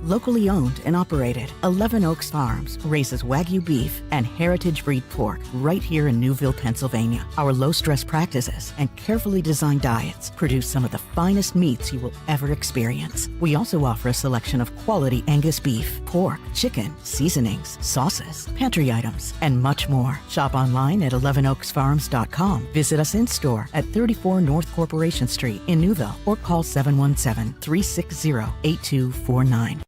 Locally owned and operated, 11 Oaks Farms raises Wagyu beef and heritage breed pork right here in Newville, Pennsylvania. Our low-stress practices and carefully designed diets produce some of the finest meats you will ever experience. We also offer a selection of quality Angus beef, pork, chicken, seasonings, sauces, pantry items, and much more. Shop online at 11oaksfarms.com. Visit us in-store at 34 North Corporation Street in Newville or call 717-360-8249.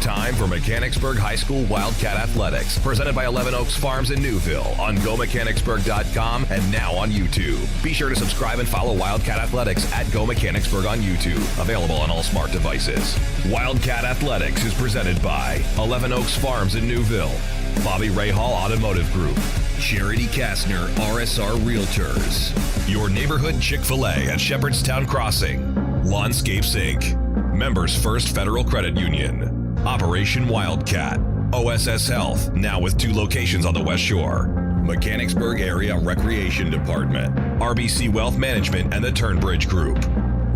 Time for Mechanicsburg High School Wildcat Athletics, presented by 11 Oaks Farms in Newville on GoMechanicsburg.com and now on YouTube. Be sure to subscribe and follow Wildcat Athletics at Go Mechanicsburg on YouTube, available on all smart devices. Wildcat Athletics is presented by 11 Oaks Farms in Newville, Bobby Ray Hall Automotive Group, Charity Kastner RSR Realtors, your neighborhood Chick-fil-A at Shepherdstown Crossing, Lawnscapes Inc., Members First Federal Credit Union, Operation Wildcat, OSS Health, now with 2 locations on the West Shore, Mechanicsburg Area Recreation Department, RBC Wealth Management and the Turnbridge Group,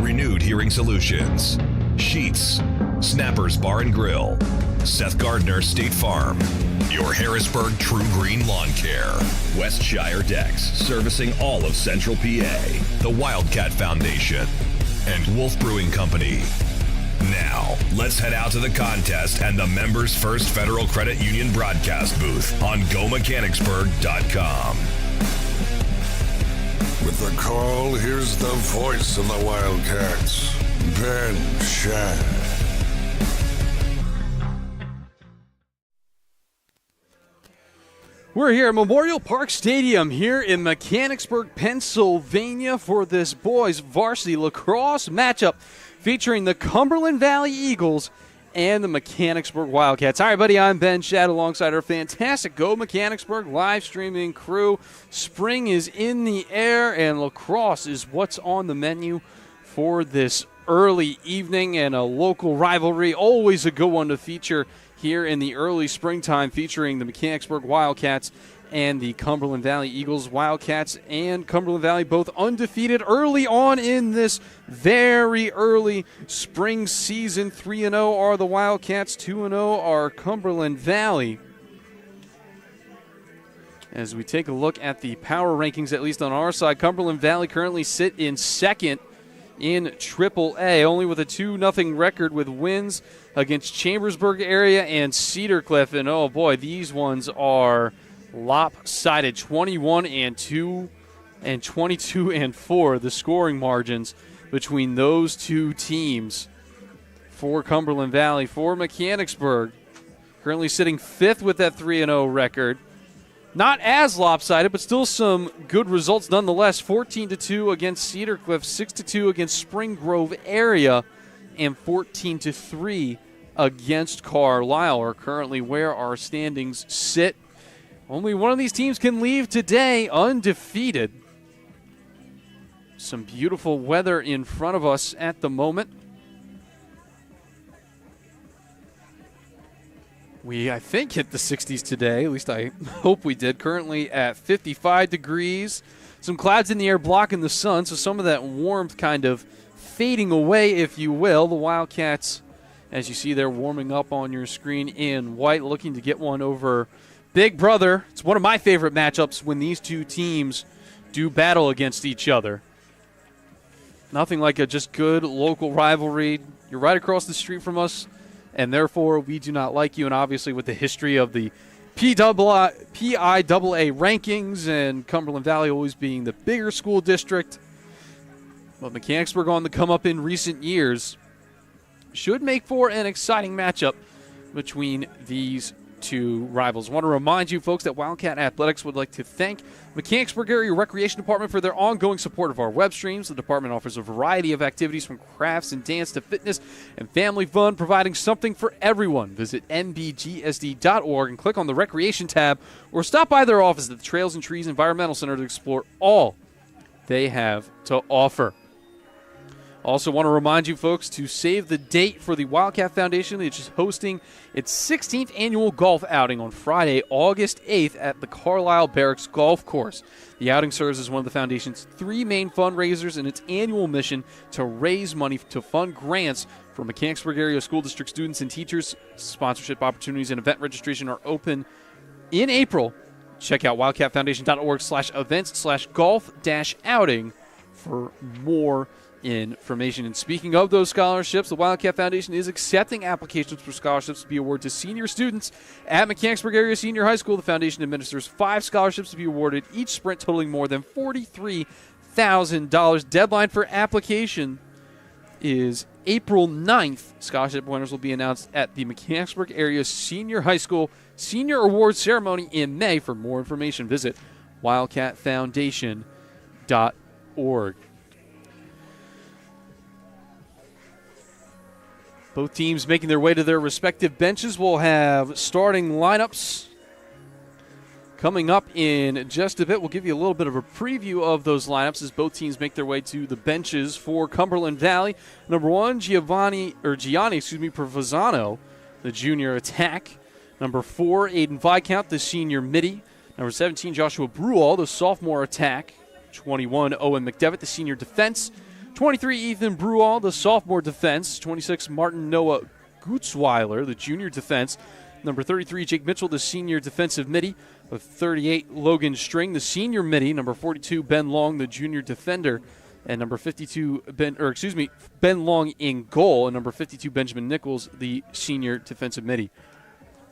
Renewed Hearing Solutions, Sheets, Snappers Bar and Grill, Seth Gardner State Farm, your Harrisburg True Green Lawn Care, Westshire Decks, servicing all of Central PA, the Wildcat Foundation, and Wolf Brewing Company. Now, let's head out to the contest and the Members First Federal Credit Union broadcast booth on GoMechanicsburg.com. With the call, here's the voice of the Wildcats, Ben Shad. We're here at Memorial Park Stadium here in Mechanicsburg, Pennsylvania for this boys varsity lacrosse matchup featuring the Cumberland Valley Eagles and the Mechanicsburg Wildcats. All right, buddy, I'm Ben Shad alongside our fantastic Go Mechanicsburg live streaming crew. Spring is in the air, and lacrosse is what's on the menu for this early evening, and a local rivalry, always a good one to feature here in the early springtime, featuring the Mechanicsburg Wildcats and the Cumberland Valley Eagles. Wildcats and Cumberland Valley both undefeated early on in this very early spring season. 3-0 are the Wildcats, 2-0 are Cumberland Valley. As we take a look at the power rankings, at least on our side, Cumberland Valley currently sit in second in AAA, only with a 2-0 record, with wins against Chambersburg area and Cedar Cliff. And oh boy, these ones are lopsided, 21-2 and 22-4, the scoring margins between those two teams for Cumberland Valley. For Mechanicsburg, currently sitting fifth with that 3-0 record. Not as lopsided, but still some good results nonetheless. 14-2 against Cedar Cliff, 6-2 against Spring Grove area, and 14-3 against Carlisle are currently where our standings sit. Only one of these teams can leave today undefeated. Some beautiful weather in front of us at the moment. We, I think, hit the 60s today. At least I hope we did. Currently at 55 degrees. Some clouds in the air blocking the sun, so some of that warmth kind of fading away, if you will. The Wildcats, as you see, they're warming up on your screen in white, looking to get one over Big Brother. It's one of my favorite matchups when these two teams do battle against each other. Nothing like a just good local rivalry. You're right across the street from us, and therefore we do not like you. And obviously with the history of the PIAA rankings and Cumberland Valley always being the bigger school district, but Mechanicsburg on the come up in recent years, should make for an exciting matchup between these two rivals. I want to remind you, folks, that Wildcat Athletics would like to thank Mechanicsburg Area Recreation Department for their ongoing support of our web streams. The department offers a variety of activities from crafts and dance to fitness and family fun, providing something for everyone. Visit mbgsd.org and click on the Recreation tab, or stop by their office at the Trails and Trees Environmental Center to explore all they have to offer. Also want to remind you folks to save the date for the Wildcat Foundation, which is hosting its 16th annual golf outing on Friday, August 8th at the Carlisle Barracks Golf Course. The outing serves as one of the Foundation's 3 main fundraisers in its annual mission to raise money to fund grants for Mechanicsburg area school district students and teachers. Sponsorship opportunities and event registration are open in April. Check out wildcatfoundation.org/events/golf-outing for more information. And speaking of those scholarships, the Wildcat Foundation is accepting applications for scholarships to be awarded to senior students at Mechanicsburg Area Senior High School. The foundation administers 5 scholarships to be awarded, each sprint totaling more than $43,000. Deadline for application is April 9th. Scholarship winners will be announced at the Mechanicsburg Area Senior High School Senior Awards Ceremony in May. For more information, visit wildcatfoundation.org. Both teams making their way to their respective benches. We'll have starting lineups coming up in just a bit. We'll give you a little bit of a preview of those lineups as both teams make their way to the benches for Cumberland Valley. Number 1, Gianni Provenzano, the junior attack. Number 4, Aiden Viscount, the senior midi. Number 17, Joshua Bruall, the sophomore attack. 21, Owen McDevitt, the senior defense. 23, Ethan Bruall, the sophomore defense. 26, Martin Noah Gutzweiler, the junior defense. Number 33, Jake Mitchell, the senior defensive midi. 38, Logan String, the senior midi. Number 42, Ben Long, the junior defender. And number 52, Ben Long in goal. And number 52, Benjamin Nichols, the senior defensive midi.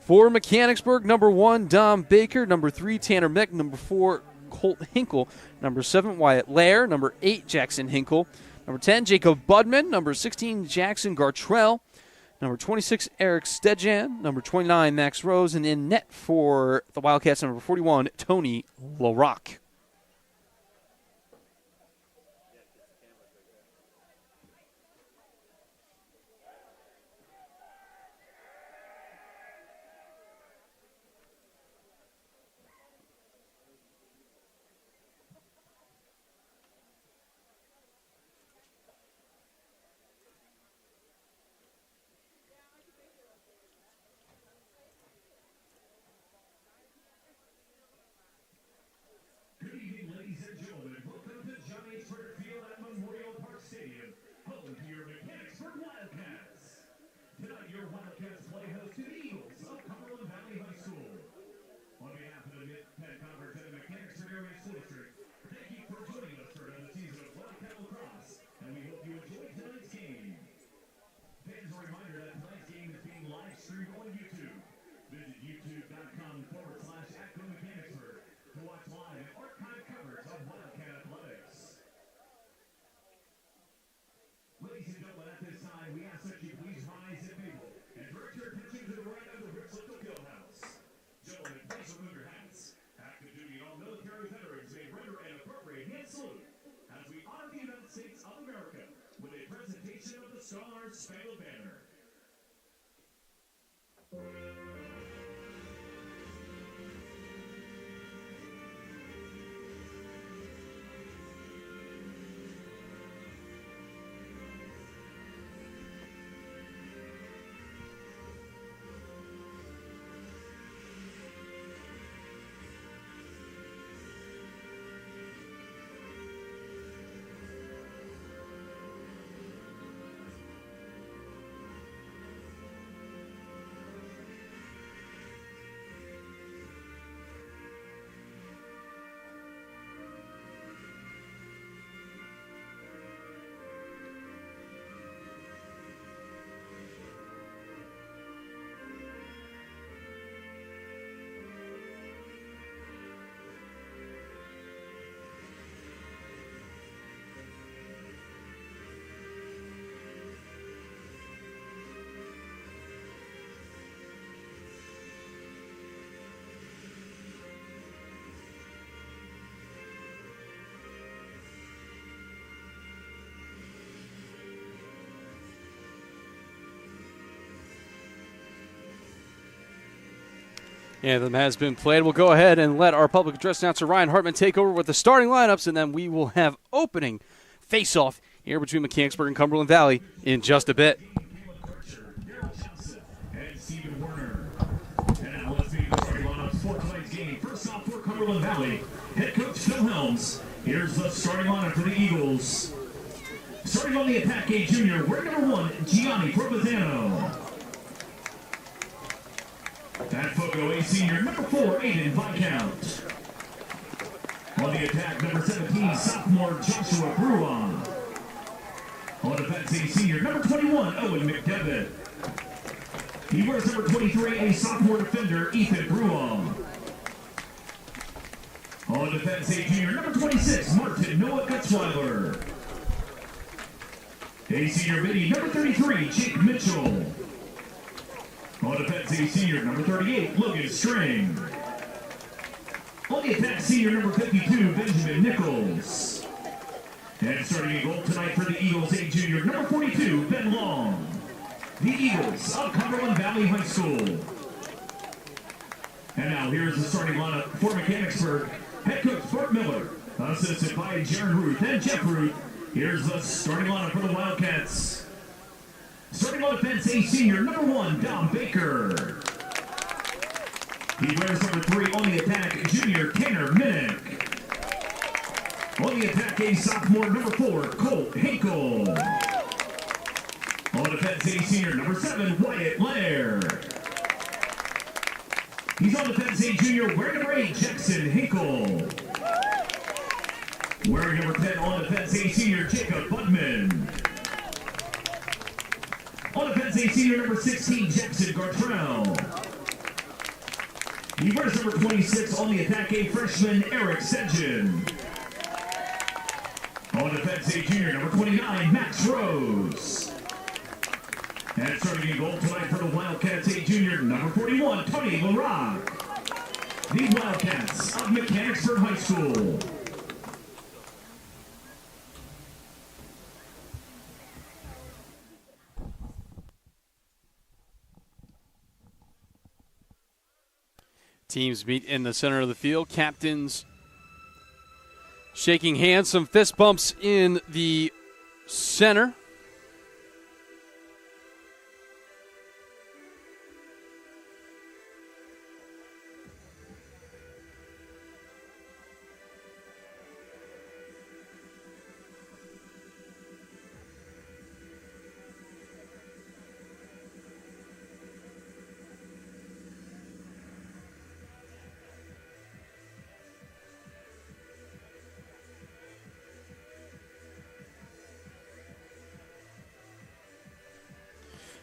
For Mechanicsburg, number 1, Dom Baker. Number 3, Tanner Mick. Number 4, Colt Hinkle. Number 7, Wyatt Lair. Number 8, Jackson Hinkle. Number 10, Jacob Budman. Number 16, Jackson Gartrell. Number 26, Eric Stejan. Number 29, Max Rose. And in net for the Wildcats, number 41, Tony LaRock. Anthem has been played. We'll go ahead and let our public address announcer Ryan Hartman take over with the starting lineups, and then we will have opening face-off here between Mechanicsburg and Cumberland Valley in just a bit. Cumberland Valley. Head coach Phil Helms. Here's the starting lineup for the Eagles. Starting on the attack, a junior, we're number 1, Gianni Provenzano. At photo, a senior, number 4, Aiden Viscount. On the attack, number 17, sophomore Joshua Bruon. On defense, a senior, number 21, Owen McDevitt. He wears number 23, a sophomore defender, Ethan Bruon. On defense, a junior, number 26, Martin Noah Gutzweiler. A senior midi, number 33, Jake Mitchell. On defense, a senior, number 38, Logan String. On the attack, senior, number 52, Benjamin Nichols. And starting a goal tonight for the Eagles, a junior, number 42, Ben Long. The Eagles of Cumberland Valley High School. And now here's the starting lineup for Mechanicsburg. Head coach Bart Miller, assisted by Jaron Ruth and Jeff Ruth. Here's the starting lineup for the Wildcats. Starting on defense, a senior, number 1, Dom Baker. He wears number 3 on the attack, junior Tanner Minnick. On the attack, a sophomore, number 4, Colt Hinkle. On defense, a senior, number 7, Wyatt Laird. He's on defense, a junior, wearing number 8, Jackson Hinkle. Wearing number 10 on defense, a senior, Jacob Budman. On defense, a senior, number 16, Jackson Gartrell. He wears number 26 on the attack, a freshman, Eric Sedgen. On defense, a junior, number 29, Max Rose. And starting in goal tonight for the Wildcats, a junior, number 41, Tony LaRock. The Wildcats of Mechanicsburg High School. Teams meet in the center of the field. Captains shaking hands, some fist bumps in the center.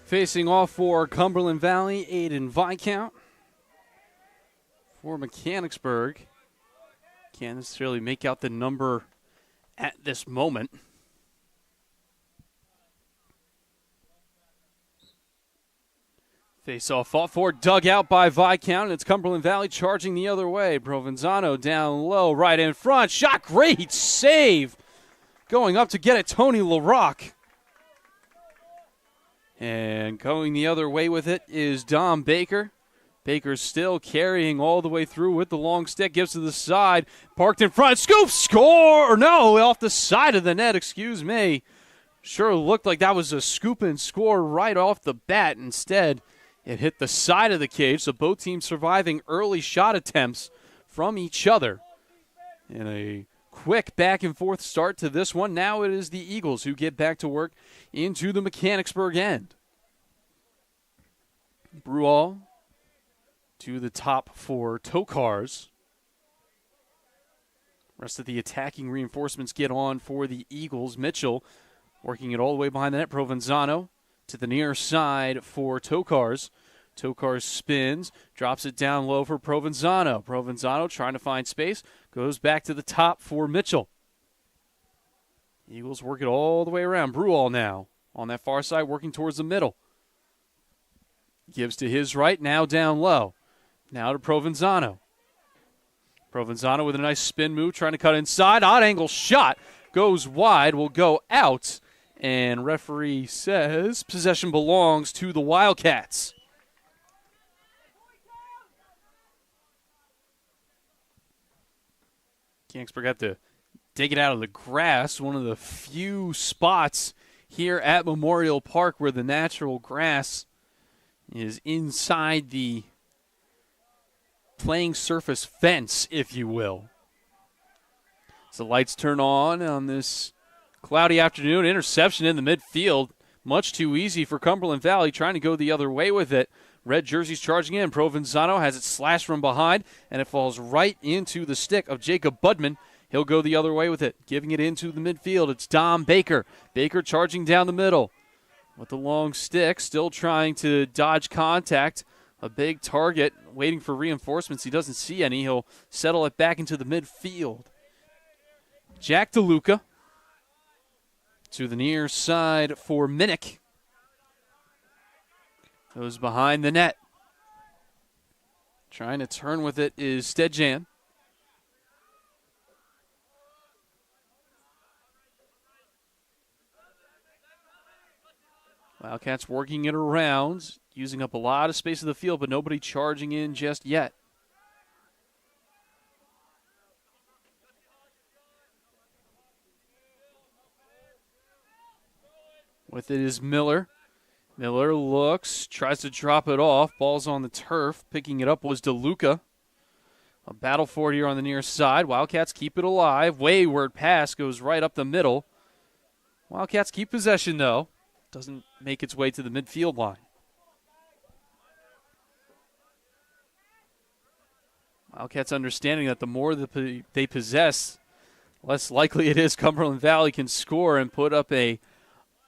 Facing off for Cumberland Valley, Aiden Viscount. For Mechanicsburg, can't necessarily make out the number at this moment. Face-off fought for, dug out by Viscount, and it's Cumberland Valley charging the other way. Provenzano down low, right in front. Shot, great save. Going up to get it, Tony LaRock. And going the other way with it is Dom Baker. Baker's still carrying all the way through with the long stick. Gives to the side. Parked in front. Scoop. Score. No, off the side of the net. Excuse me. Sure looked like that was a scoop and score right off the bat. Instead, it hit the side of the cage. So both teams surviving early shot attempts from each other. In a quick back and forth start to this one. Now it is the Eagles who get back to work into the Mechanicsburg end. Bruall to the top for Tokars. Rest of the attacking reinforcements get on for the Eagles. Mitchell working it all the way behind the net. Provenzano to the near side for Tokars. Tokars spins, drops it down low for Provenzano. Provenzano trying to find space, goes back to the top for Mitchell. Eagles work it all the way around. Bruall now on that far side, working towards the middle. Gives to his right, now down low. Now to Provenzano. Provenzano with a nice spin move, trying to cut inside. Odd angle shot, goes wide, will go out. And referee says possession belongs to the Wildcats. Mechanicsburg have to dig it out of the grass, one of the few spots here at Memorial Park where the natural grass is inside the playing surface fence, if you will. As the lights turn on this cloudy afternoon, interception in the midfield. Much too easy for Cumberland Valley, trying to go the other way with it. Red jerseys charging in. Provenzano has it slashed from behind, and it falls right into the stick of Jacob Budman. He'll go the other way with it, giving it into the midfield. It's Dom Baker. Baker charging down the middle with the long stick, still trying to dodge contact. A big target, waiting for reinforcements. He doesn't see any. He'll settle it back into the midfield. Jack DeLuca to the near side for Minnick. Goes behind the net. Trying to turn with it is Stedjan. Wildcats working it around, using up a lot of space of the field, but nobody charging in just yet. With it is Miller. Miller looks, tries to drop it off. Ball's on the turf. Picking it up was DeLuca. A battle for it here on the near side. Wildcats keep it alive. Wayward pass goes right up the middle. Wildcats keep possession, though. Doesn't make its way to the midfield line. Wildcats understanding that the more they possess, less likely it is Cumberland Valley can score and put up a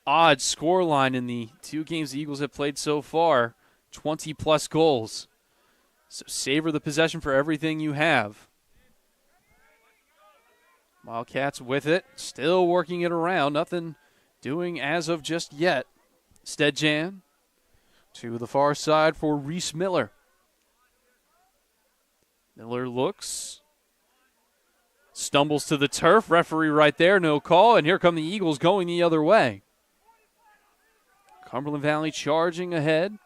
odd score line in the two games the Eagles have played so far. 20-plus goals. So savor the possession for everything you have. Wildcats with it, still working it around. Nothing doing as of just yet. Stedjan to the far side for Reese Miller. Miller looks, stumbles to the turf. Referee right there, no call. And here come the Eagles going the other way. Cumberland Valley charging ahead.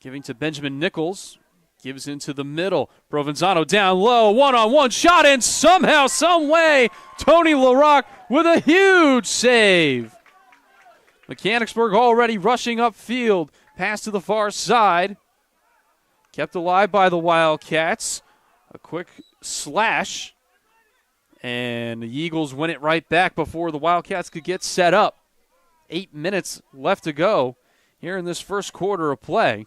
Giving to Benjamin Nichols. Gives into the middle. Provenzano down low. One-on-one shot, and somehow, some way, Tony LaRock with a huge save. Mechanicsburg already rushing upfield. Pass to the far side. Kept alive by the Wildcats. A quick slash. And the Eagles win it right back before the Wildcats could get set up. 8 minutes left to go here in this first quarter of play.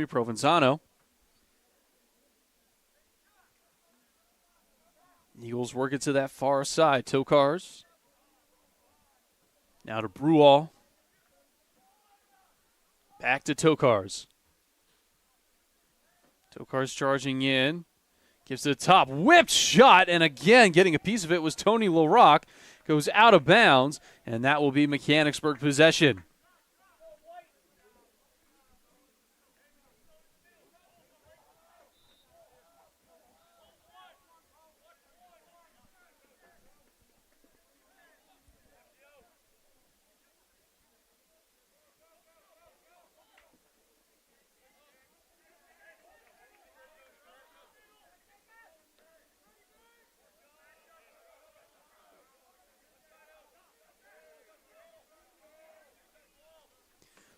Provenzano. Eagles work it to that far side. Tokars. Now to Bruall. Back to Tokars. Tokars charging in. Gives to the top. Whipped shot. And again, getting a piece of it was Tony LaRock. Goes out of bounds. And that will be Mechanicsburg possession.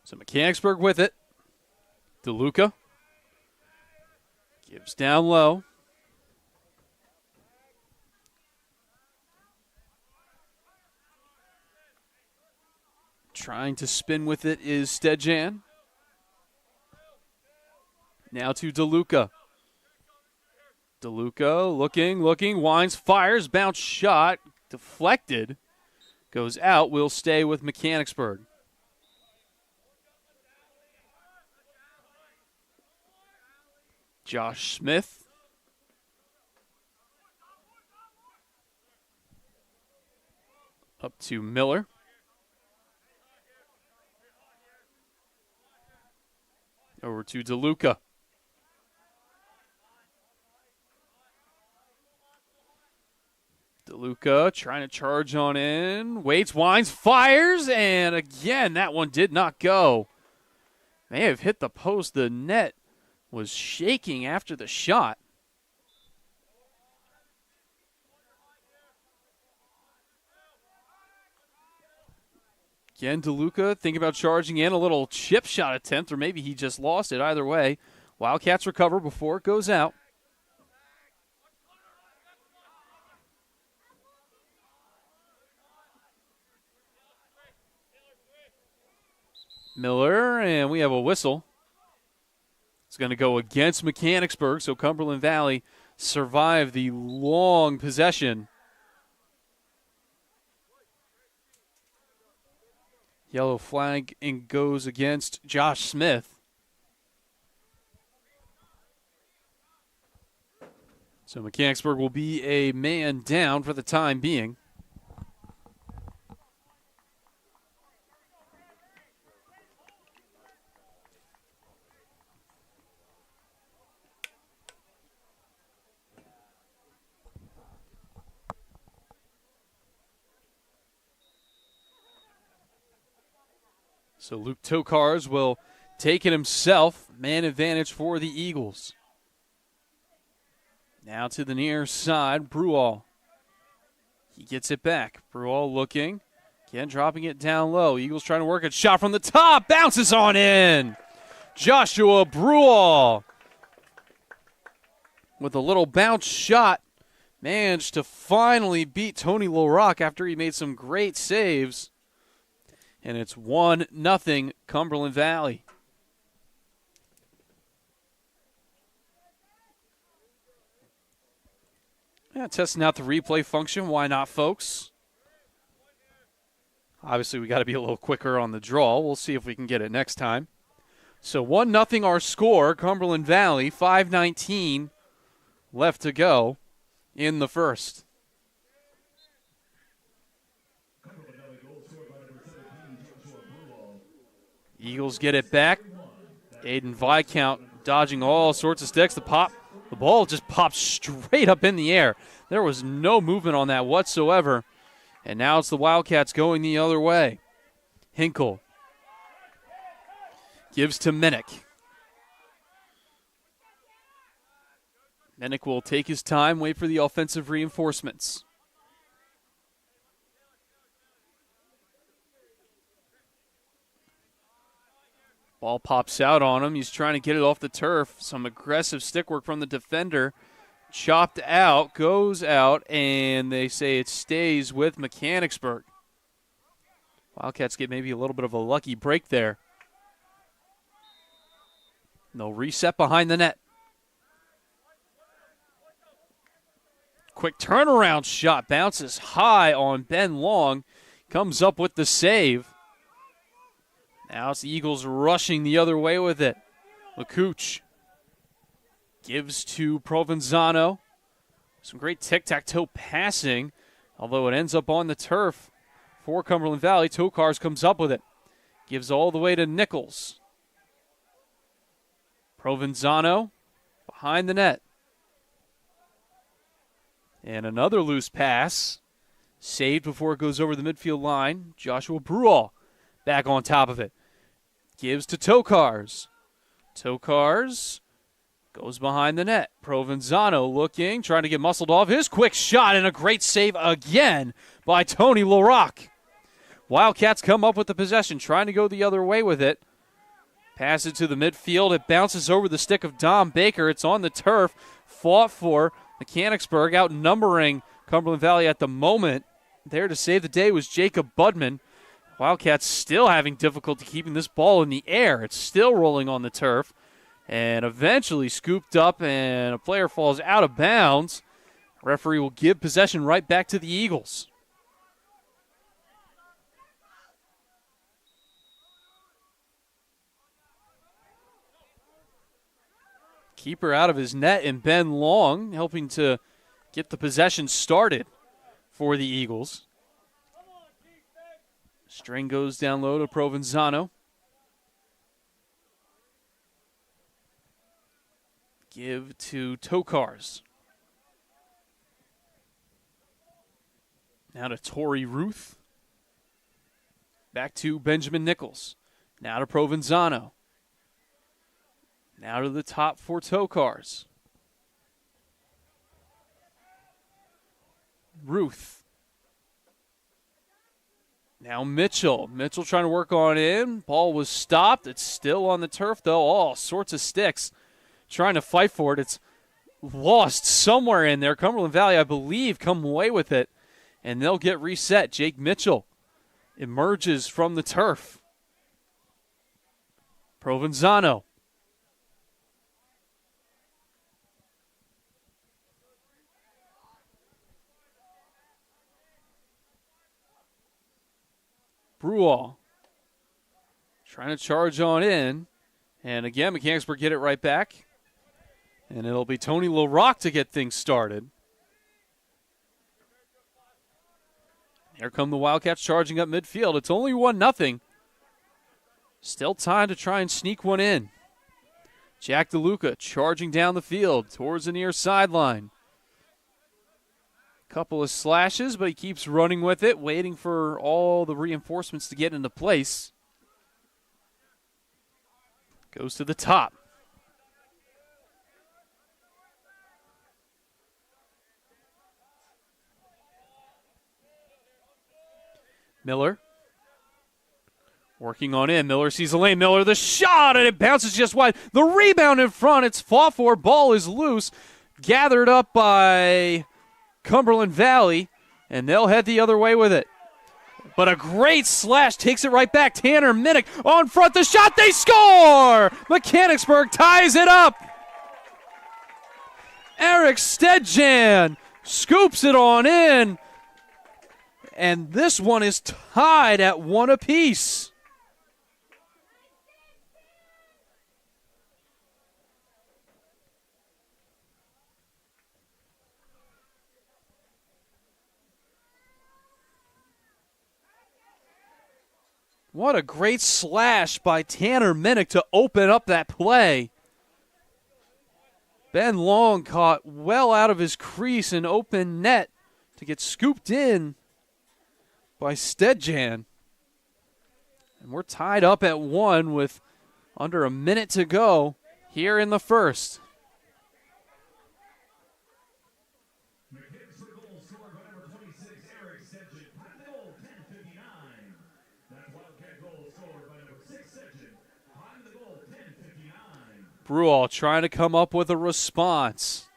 So Mechanicsburg with it. DeLuca gives down low. Trying to spin with it is Stedjan. Now to DeLuca. DeLuca looking, winds, fires, bounce shot, deflected, goes out, will stay with Mechanicsburg. Josh Smith. Up to Miller. Over to DeLuca. DeLuca trying to charge on in. Waits, winds, fires, and again, that one did not go. May have hit the post. The net was shaking after the shot. Again, DeLuca thinking about charging in. A little chip shot attempt, or maybe he just lost it. Either way, Wildcats recover before it goes out. Miller, and we have a whistle. It's going to go against Mechanicsburg, so Cumberland Valley survived the long possession. Yellow flag and goes against Josh Smith. So Mechanicsburg will be a man down for the time being. So Luke Tokars will take it himself. Man advantage for the Eagles. Now to the near side, Brewall. He gets it back. Brewall looking. Again, dropping it down low. Eagles trying to work it. Shot from the top. Bounces on in. Joshua Brewall with a little bounce shot. Managed to finally beat Tony LaRock after he made some great saves. And it's 1-0 Cumberland Valley. Yeah, testing out the replay function. Why not, folks? Obviously, we got to be a little quicker on the draw. We'll see if we can get it next time. So 1-0 our score. Cumberland Valley, 5:19 left to go in the first. Eagles get it back. Aiden Viscount dodging all sorts of sticks. The ball just popped straight up in the air. There was no movement on that whatsoever. And now it's the Wildcats going the other way. Hinkle gives to Minnick. Minnick will take his time, wait for the offensive reinforcements. Ball pops out on him. He's trying to get it off the turf. Some aggressive stick work from the defender. Chopped out, goes out, and they say it stays with Mechanicsburg. Wildcats get maybe a little bit of a lucky break there. And they'll reset behind the net. Quick turnaround shot. Bounces high on Ben Long. Comes up with the save. Now it's the Eagles rushing the other way with it. LaCouche gives to Provenzano. Some great tic-tac-toe passing, although it ends up on the turf for Cumberland Valley. Tokars comes up with it. Gives all the way to Nichols. Provenzano behind the net. And another loose pass. Saved before it goes over the midfield line. Joshua Brewall back on top of it. Gives to Tokars. Tokars goes behind the net. Provenzano looking, trying to get muscled off. His quick shot and a great save again by Tony LaRock. Wildcats come up with the possession, trying to go the other way with it. Pass it to the midfield. It bounces over the stick of Dom Baker. It's on the turf. Fought for Mechanicsburg, outnumbering Cumberland Valley at the moment. There to save the day was Jacob Budman. Wildcats still having difficulty keeping this ball in the air. It's still rolling on the turf and eventually scooped up, and a player falls out of bounds. Referee will give possession right back to the Eagles. Keeper out of his net, and Ben Long helping to get the possession started for the Eagles. String goes down low to Provenzano. Give to Tokars. Now to Torrey Ruth. Back to Benjamin Nichols. Now to Provenzano. Now to the top for Tokars. Ruth. Now Mitchell. Mitchell trying to work on in. Ball was stopped. It's still on the turf, though. All sorts of sticks trying to fight for it. It's lost somewhere in there. Cumberland Valley, I believe, come away with it, and they'll get reset. Jake Mitchell emerges from the turf. Provenzano. Brewall trying to charge on in. And again, Mechanicsburg get it right back. And it'll be Tony LaRock to get things started. Here come the Wildcats charging up midfield. It's only 1-0. Still time to try and sneak one in. Jack DeLuca charging down the field towards the near sideline. Couple of slashes, but he keeps running with it, waiting for all the reinforcements to get into place. Goes to the top. Miller. Working on in. Miller sees the lane. Miller the shot, and it bounces just wide. The rebound in front. It's fought for. Ball is loose. Gathered up by Cumberland Valley, and they'll head the other way with it. But a great slash takes it right back. Tanner Minnick on front. The shot, they score! Mechanicsburg ties it up. Eric Stedjan scoops it on in, and this one is tied at 1 apiece. What a great slash by Tanner Minnick to open up that play. Ben Long caught well out of his crease and open net to get scooped in by Stedjan. And we're tied up at 1 with under a minute to go here in the first. Brewall trying to come up with a response.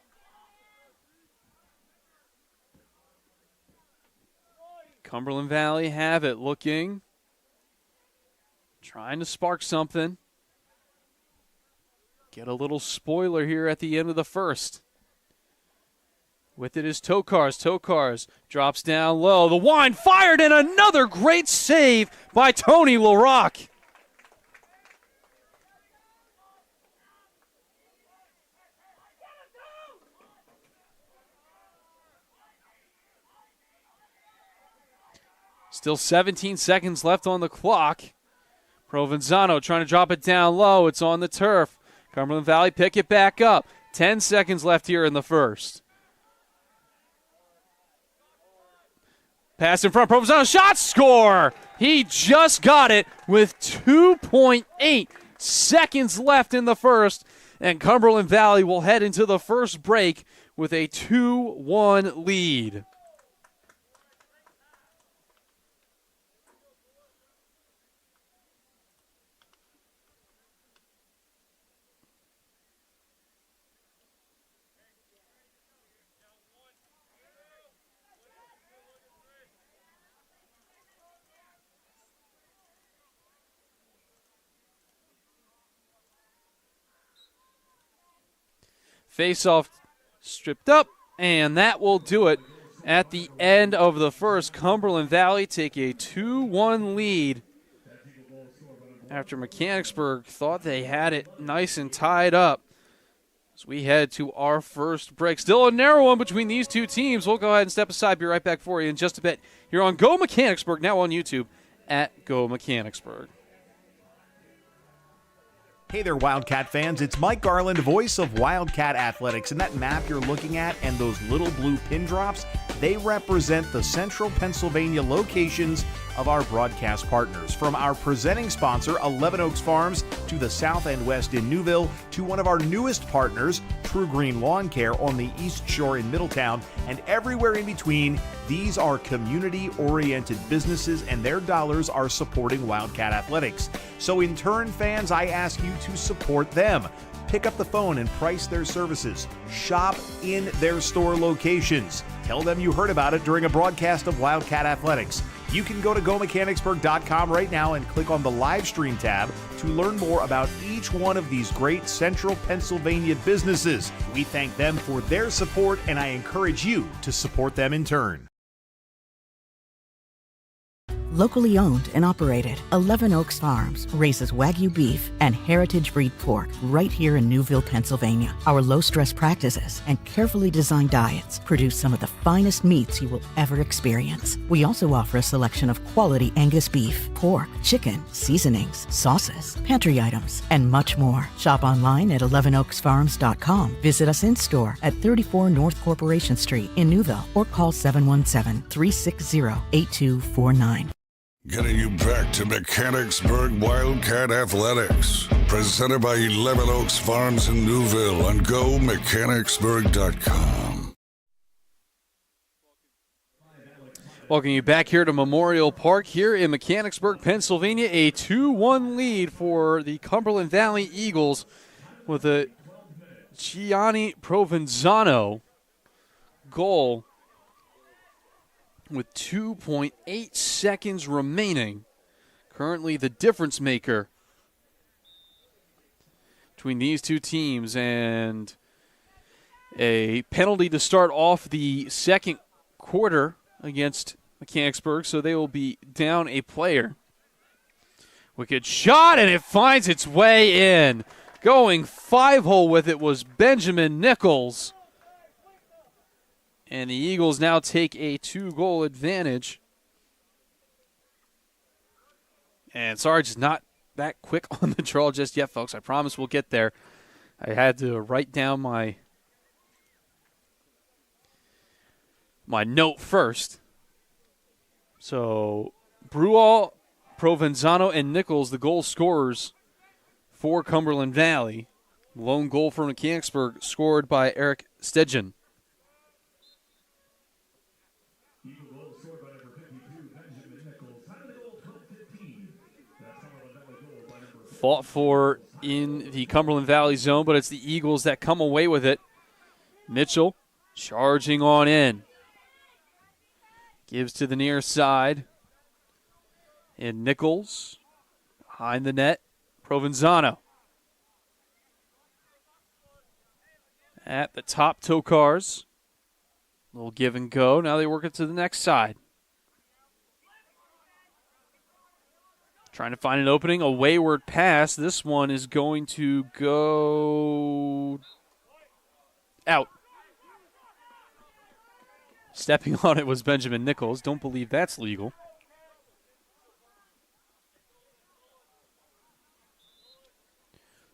Cumberland Valley have it, looking. Trying to spark something. Get a little spoiler here at the end of the first. With it is Tokars. Tokars drops down low. The wine fired, and another great save by Tony LaRock. Still 17 seconds left on the clock. Provenzano trying to drop it down low. It's on the turf. Cumberland Valley pick it back up. 10 seconds left here in the first. Pass in front. Provenzano shot, score! He just got it with 2.8 seconds left in the first. And Cumberland Valley will head into the first break with a 2-1 lead. Face-off stripped up, and that will do it at the end of the first. Cumberland Valley take a 2-1 lead after Mechanicsburg thought they had it nice and tied up. As we head to our first break. Still a narrow one between these two teams. We'll go ahead and step aside. Be right back for you in just a bit here on Go Mechanicsburg, now on YouTube at Go Mechanicsburg. Hey there, Wildcat fans. It's Mike Garland, voice of Wildcat Athletics. And that map you're looking at and those little blue pin drops, they represent the central Pennsylvania locations of our broadcast partners. From our presenting sponsor, 11 Oaks Farms, to the south and west in Newville, to one of our newest partners, True Green Lawn Care on the East Shore in Middletown, and everywhere in between. These are community-oriented businesses, and their dollars are supporting Wildcat Athletics. So in turn, fans, I ask you to support them. Pick up the phone and price their services. Shop in their store locations. Tell them you heard about it during a broadcast of Wildcat Athletics. You can go to GoMechanicsburg.com right now and click on the live stream tab to learn more about each one of these great central Pennsylvania businesses. We thank them for their support, and I encourage you to support them in turn. Locally owned and operated, 11 Oaks Farms raises Wagyu beef and heritage breed pork right here in Newville, Pennsylvania. Our low-stress practices and carefully designed diets produce some of the finest meats you will ever experience. We also offer a selection of quality Angus beef, pork, chicken, seasonings, sauces, pantry items, and much more. Shop online at 11oaksfarms.com. Visit us in-store at 34 North Corporation Street in Newville or call 717-360-8249. Getting you back to Mechanicsburg Wildcat Athletics. Presented by 11 Oaks Farms in Newville on GoMechanicsburg.com. Welcome you back here to Memorial Park here in Mechanicsburg, Pennsylvania. A 2-1 lead for the Cumberland Valley Eagles with a Gianni Provenzano goal with 2.8 seconds remaining. Currently the difference maker between these two teams, and a penalty to start off the second quarter against Mechanicsburg, so they will be down a player. Wicked shot, and it finds its way in. Going 5-hole with it was Benjamin Nichols. And the Eagles now take a 2-goal advantage. And Sarge is not that quick on the draw just yet, folks. I promise we'll get there. I had to write down my note first. So, Brual, Provenzano, and Nichols, the goal scorers for Cumberland Valley. Lone goal for Mechanicsburg scored by Eric Stedgen. Fought for in the Cumberland Valley zone, but it's the Eagles that come away with it. Mitchell charging on in. Gives to the near side. And Nichols behind the net. Provenzano. At the top, Tokars. A little give and go. Now they work it to the next side. Trying to find an opening, a wayward pass. This one is going to go out. Stepping on it was Benjamin Nichols. Don't believe that's legal.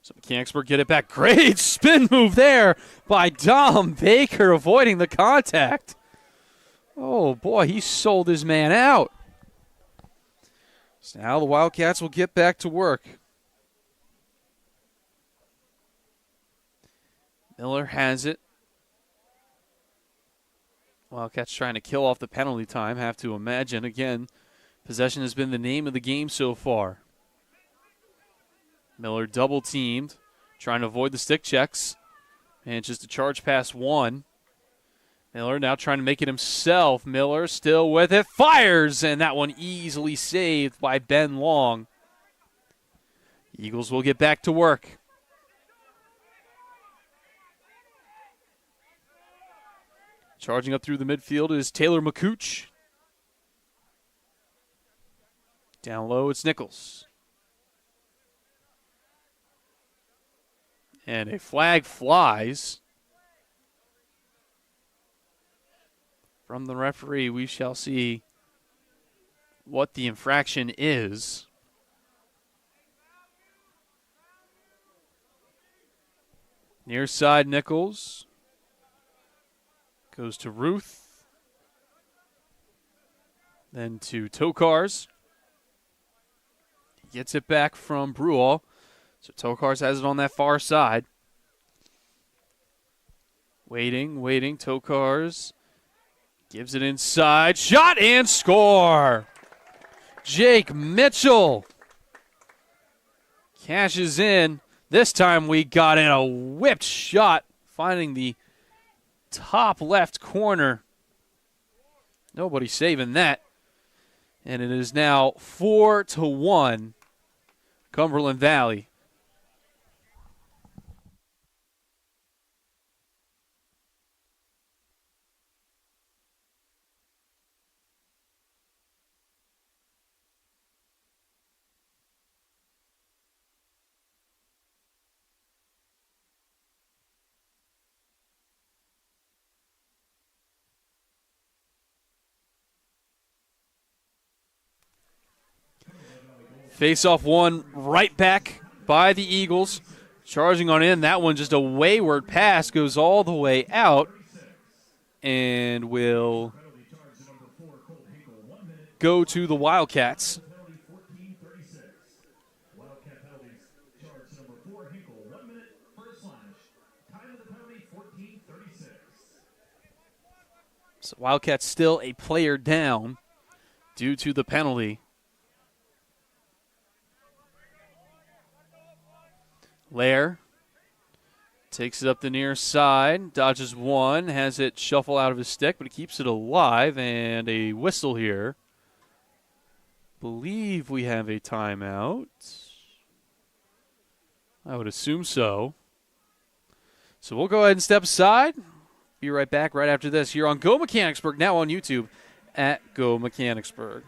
So Mechanicsburg get it back. Great spin move there by Dom Baker, avoiding the contact. Oh, boy, he sold his man out. So now the Wildcats will get back to work. Miller has it. Wildcats trying to kill off the penalty time, have to imagine. Again, possession has been the name of the game so far. Miller double-teamed, trying to avoid the stick checks. And just a charge past one. Miller now trying to make it himself. Miller still with it. Fires! And that one easily saved by Ben Long. Eagles will get back to work. Charging up through the midfield is Taylor McCooch. Down low, it's Nichols. And a flag flies. From the referee, we shall see what the infraction is. Near side, Nichols. Goes to Ruth. Then to Tokars. Gets it back from Bruall. So Tokars has it on that far side. Waiting. Tokars gives it inside. Shot and score. Jake Mitchell cashes in. This time we got in a whipped shot, finding the top left corner. Nobody saving that. And it is now 4-1, Cumberland Valley. Face-off one right back by the Eagles. Charging on in. That one just a wayward pass. Goes all the way out. And will go to the Wildcats. So Wildcats still a player down due to the penalty. Lair takes it up the near side, dodges one, has it shuffle out of his stick, but he keeps it alive, and a whistle here. Believe we have a timeout. I would assume so. So we'll go ahead and step aside. Be right back right after this here on Go Mechanicsburg, now on YouTube at Go Mechanicsburg.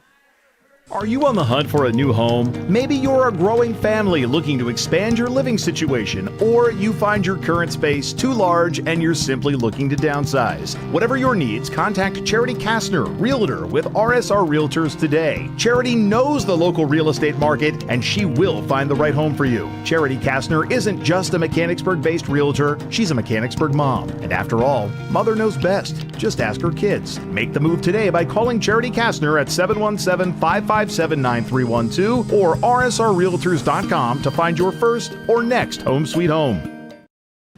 Are you on the hunt for a new home? Maybe you're a growing family looking to expand your living situation, or you find your current space too large and you're simply looking to downsize. Whatever your needs, contact Charity Kastner, Realtor with RSR Realtors today. Charity knows the local real estate market and she will find the right home for you. Charity Kastner isn't just a Mechanicsburg-based realtor, she's a Mechanicsburg mom. And after all, mother knows best. Just ask her kids. Make the move today by calling Charity Kastner at 717-557-9312 or rsrrealtors.com to find your first or next home sweet home.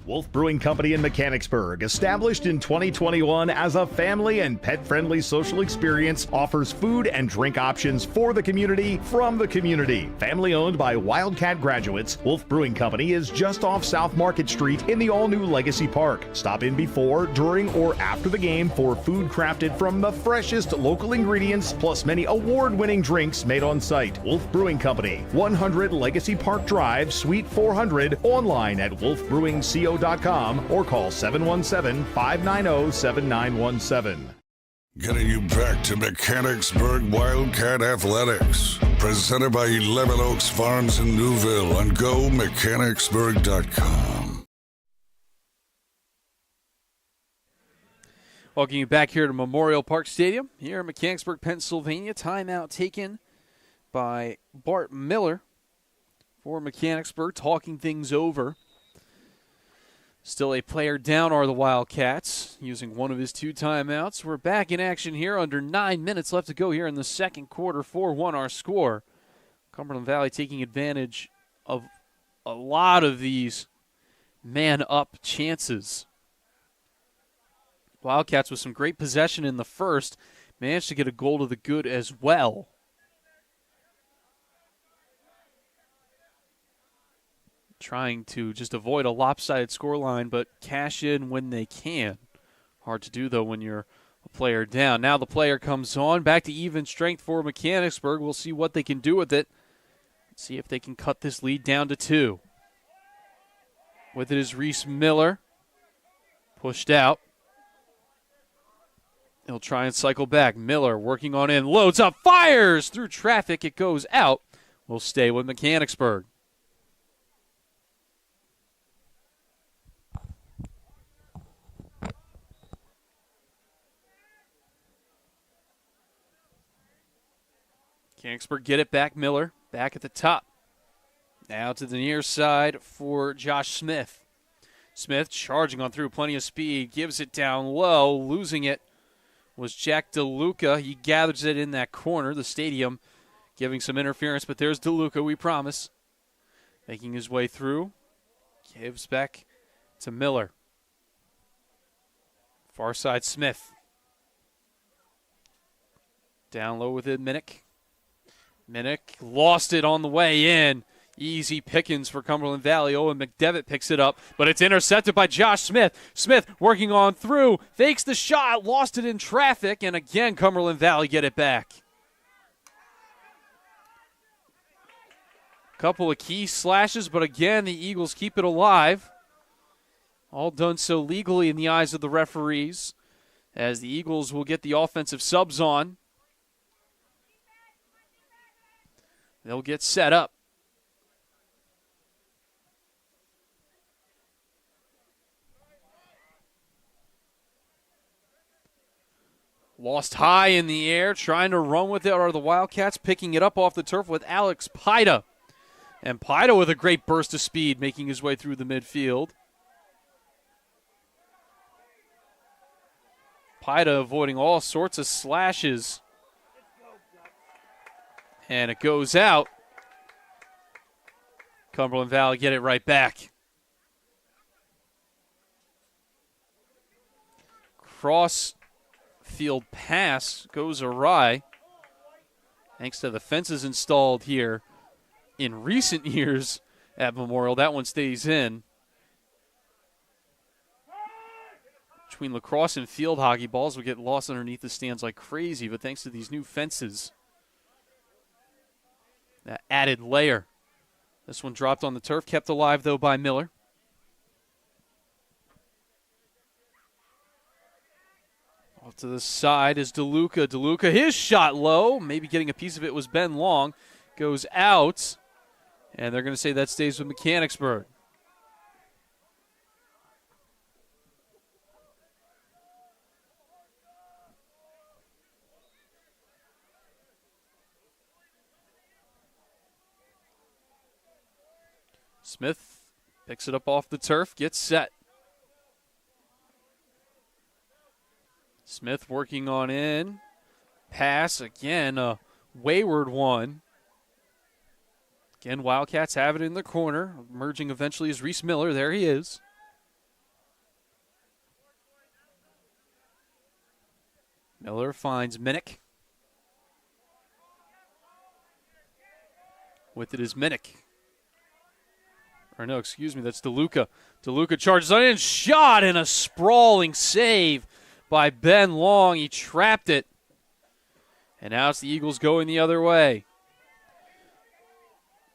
Wolf Brewing Company in Mechanicsburg, established in 2021 as a family and pet-friendly social experience, offers food and drink options for the community from the community. Family owned by Wildcat graduates, Wolf Brewing Company is just off South Market Street in the all-new Legacy Park. Stop in before, during, or after the game for food crafted from the freshest local ingredients, plus many award-winning drinks made on site. Wolf Brewing Company, 100 Legacy Park Drive, Suite 400, online at wolfbrewingco.com or call 717-590-7917. Getting you back to Mechanicsburg Wildcat Athletics. Presented by 11 Oaks Farms in Newville on GoMechanicsburg.com. Welcome you back here to Memorial Park Stadium here in Mechanicsburg, Pennsylvania. Timeout taken by Bart Miller for Mechanicsburg, talking things over. Still a player down are the Wildcats, using one of his two timeouts. We're back in action here, under 9 minutes left to go here in the second quarter. 4-1 our score. Cumberland Valley taking advantage of a lot of these man-up chances. Wildcats with some great possession in the first, managed to get a goal to the good as well. Trying to just avoid a lopsided scoreline, but cash in when they can. Hard to do, though, when you're a player down. Now the player comes on. Back to even strength for Mechanicsburg. We'll see what they can do with it. See if they can cut this lead down to 2. With it is Reese Miller. Pushed out. He'll try and cycle back. Miller working on in. Loads up. Fires through traffic. It goes out. We'll stay with Mechanicsburg. Mechanicsburg get it back. Miller back at the top. Now to the near side for Josh Smith. Smith charging on through, plenty of speed, gives it down low, losing it was Jack DeLuca. He gathers it in that corner, the stadium giving some interference, but there's DeLuca, we promise. Making his way through, gives back to Miller. Far side Smith. Down low with it, Minnick. Minnick lost it on the way in. Easy pickings for Cumberland Valley. Owen McDevitt picks it up, but it's intercepted by Josh Smith. Smith working on through, fakes the shot, lost it in traffic, and again Cumberland Valley get it back. Couple of key slashes, but again the Eagles keep it alive. All done so legally in the eyes of the referees, as the Eagles will get the offensive subs on. They'll get set up. Lost high in the air, trying to run with it are the Wildcats, picking it up off the turf with Alex Pida. And Pida with a great burst of speed, making his way through the midfield. Pida avoiding all sorts of slashes. And it goes out. Cumberland Valley get it right back. Cross field pass goes awry. Thanks to the fences installed here in recent years at Memorial. That one stays in. Between lacrosse and field hockey, balls will get lost underneath the stands like crazy, but thanks to these new fences, that added layer. This one dropped on the turf, kept alive though by Miller. Off to the side is DeLuca. DeLuca, his shot low. Maybe getting a piece of it was Ben Long. Goes out. And they're going to say that stays with Mechanicsburg. Smith picks it up off the turf, gets set. Smith working on in. Pass, again, a wayward one. Again, Wildcats have it in the corner. Emerging eventually is Reese Miller. There he is. Miller finds Minnick. With it is Minnick. Or no, excuse me, that's DeLuca. DeLuca charges on in, shot, and a sprawling save by Ben Long. He trapped it. And now it's the Eagles going the other way.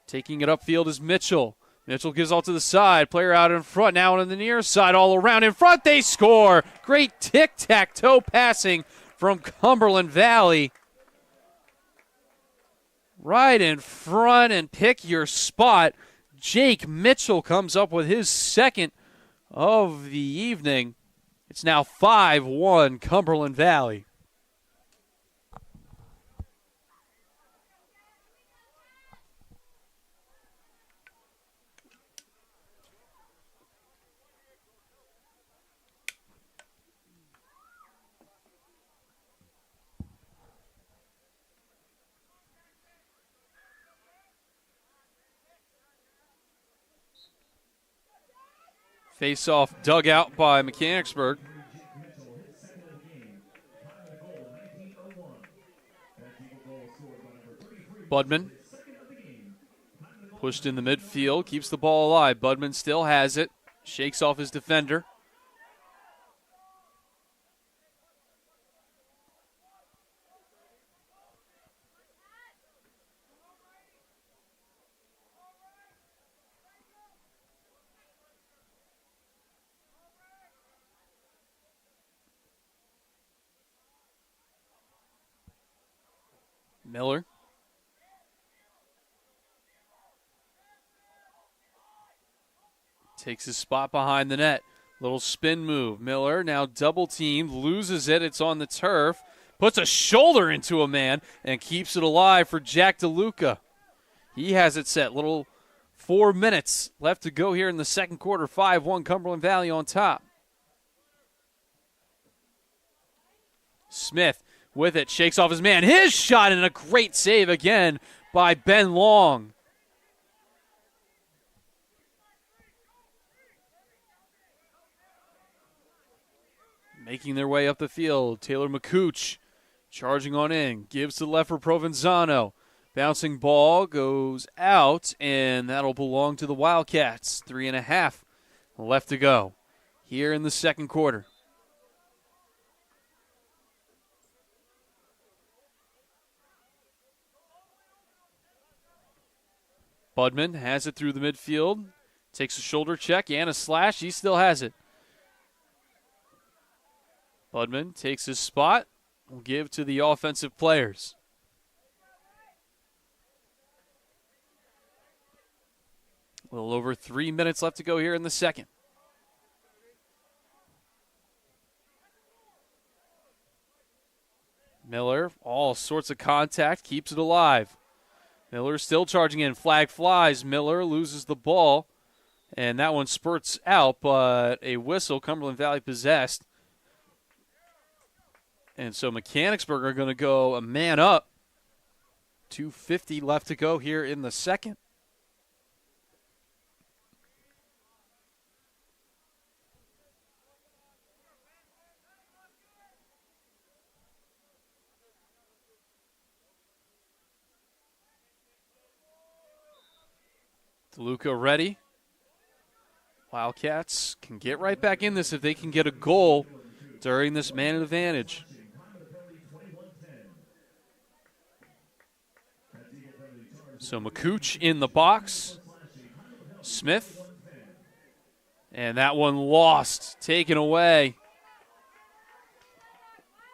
Taking it upfield is Mitchell. Mitchell gives all to the side. Player out in front, now on the near side, all around in front. They score. Great tic-tac-toe passing from Cumberland Valley. Right in front and pick your spot. Jake Mitchell comes up with his second of the evening. It's now 5-1 Cumberland Valley. Face-off dug out by Mechanicsburg. Budman pushed in the midfield, keeps the ball alive. Budman still has it, shakes off his defender. Miller. Takes his spot behind the net. Little spin move. Miller now double teamed, loses it. It's on the turf. Puts a shoulder into a man and keeps it alive for Jack DeLuca. He has it set. Little 4 minutes left to go here in the second quarter. 5-1 Cumberland Valley on top. Smith with it, shakes off his man. His shot, and a great save again by Ben Long. Making their way up the field, Taylor McCooch charging on in, gives to the left for Provenzano. Bouncing ball goes out, and that'll belong to the Wildcats. 3.5 left to go here in the second quarter. Budman has it through the midfield, takes a shoulder check and a slash. He still has it. Budman takes his spot. Will give to the offensive players. A little over 3 minutes left to go here in the second. Miller, all sorts of contact, keeps it alive. Miller still charging in. Flag flies. Miller loses the ball, and that one spurts out, but a whistle. Cumberland Valley possessed. And so Mechanicsburg are going to go a man up. 2:50 left to go here in the second. DeLuca ready. Wildcats can get right back in this if they can get a goal during this man advantage. So McCooch in the box. Smith. And that one lost, taken away.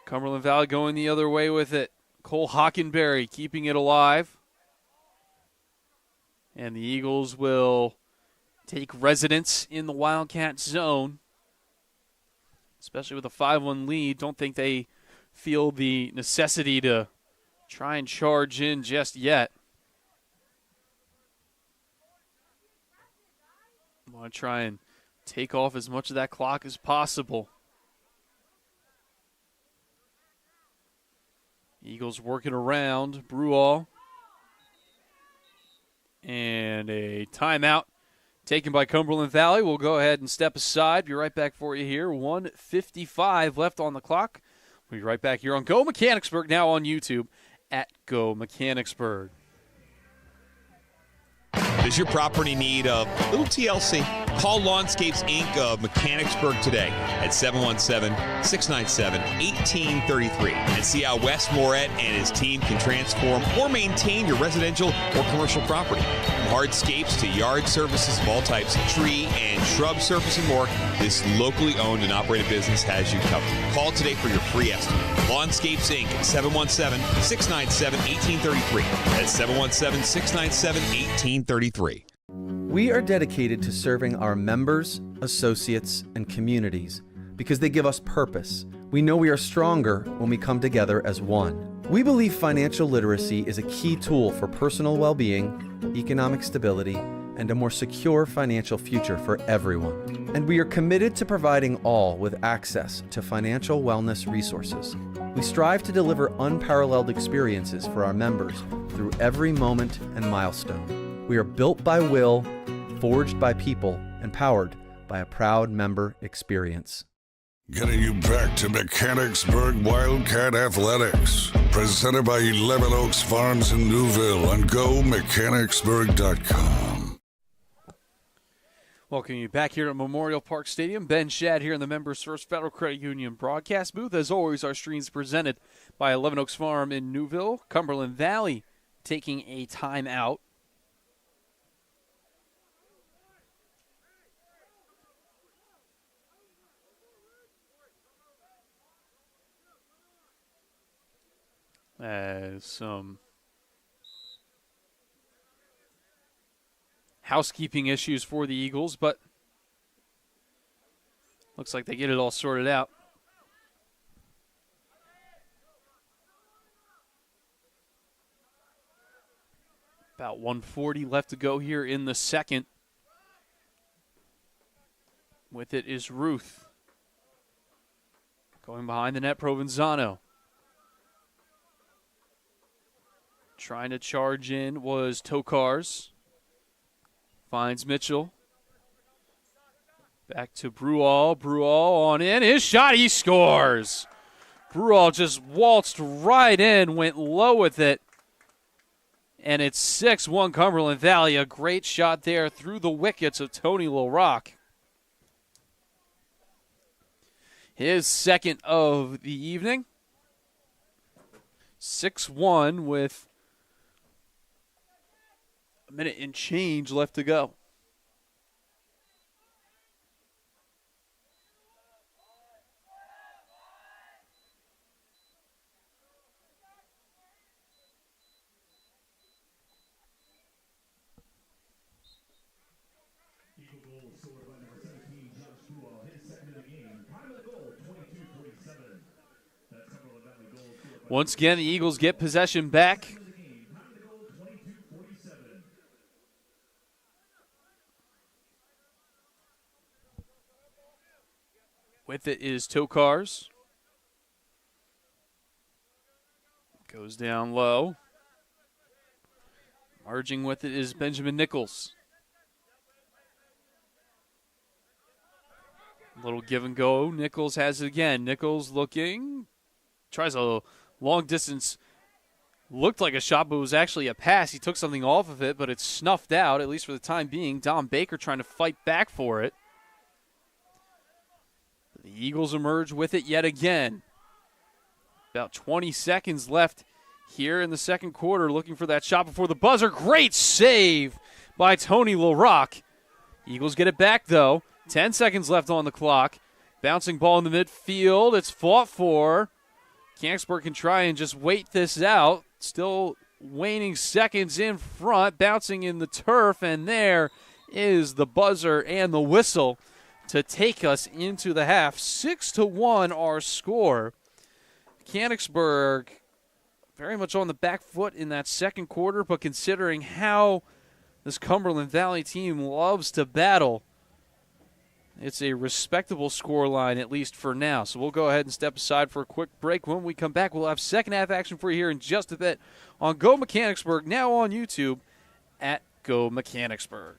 Cumberland Valley going the other way with it. Cole Hockenberry keeping it alive. And the Eagles will take residence in the Wildcat zone, especially with a 5-1 lead. Don't think they feel the necessity to try and charge in just yet. Want to try and take off as much of that clock as possible. Eagles working around. Bruall. And a timeout taken by Cumberland Valley. We'll go ahead and step aside. Be right back for you here. 1:55 left on the clock. We'll be right back here on Go Mechanicsburg, now on YouTube at Go Mechanicsburg. Does your property need a little TLC? Call Lawnscapes Inc. of Mechanicsburg today at 717-697-1833 and see how Wes Moret and his team can transform or maintain your residential or commercial property. From hardscapes to yard services of all types, tree and shrub service and more, this locally owned and operated business has you covered. Call today for your free estimate. Lawnscapes Inc. at 717-697-1833. That's 717-697-1833. We are dedicated to serving our members, associates, and communities because they give us purpose. We know we are stronger when we come together as one. We believe financial literacy is a key tool for personal well-being, economic stability, and a more secure financial future for everyone. And we are committed to providing all with access to financial wellness resources. We strive to deliver unparalleled experiences for our members through every moment and milestone. We are built by will, forged by people, and powered by a proud member experience. Getting you back to Mechanicsburg Wildcat Athletics. Presented by 11 Oaks Farms in Newville on GoMechanicsburg.com. Welcome you back here at Memorial Park Stadium. Ben Shad here in the Members First Federal Credit Union broadcast booth. As always, our streams presented by 11 Oaks Farm in Newville. Cumberland Valley taking a timeout. Some housekeeping issues for the Eagles, but looks like they get it all sorted out. About About 1:40 left to go here in the second. With it is Ruth. Going behind the net, Provenzano. Trying to charge in was Tokars. Finds Mitchell. Back to Brual. Brual on in. His shot, he scores. Brual just waltzed right in, went low with it. And it's 6-1 Cumberland Valley. A great shot there through the wickets of Tony LaRock. His second of the evening. 6-1 with a minute and change left to go. Once again, the Eagles get possession back. With it is Tokars. Goes down low. Merging with it is Benjamin Nichols. Little give and go. Nichols has it again. Nichols looking. Tries a long distance. Looked like a shot, but it was actually a pass. He took something off of it, but it's snuffed out, at least for the time being. Dom Baker trying to fight back for it. The Eagles emerge with it yet again. About 20 seconds left here in the second quarter, looking for that shot before the buzzer. Great save by Tony LaRock. Eagles get it back, though. 10 seconds left on the clock. Bouncing ball in the midfield. It's fought for. Mechanicsburg can try and just wait this out. Still waning seconds in front. Bouncing in the turf, and there is the buzzer and the whistle to take us into the half. 6-1 our score. Mechanicsburg very much on the back foot in that second quarter, but considering how this Cumberland Valley team loves to battle, it's a respectable scoreline, at least for now. So we'll go ahead and step aside for a quick break. When we come back, we'll have second half action for you here in just a bit on Go Mechanicsburg, now on YouTube at Go Mechanicsburg.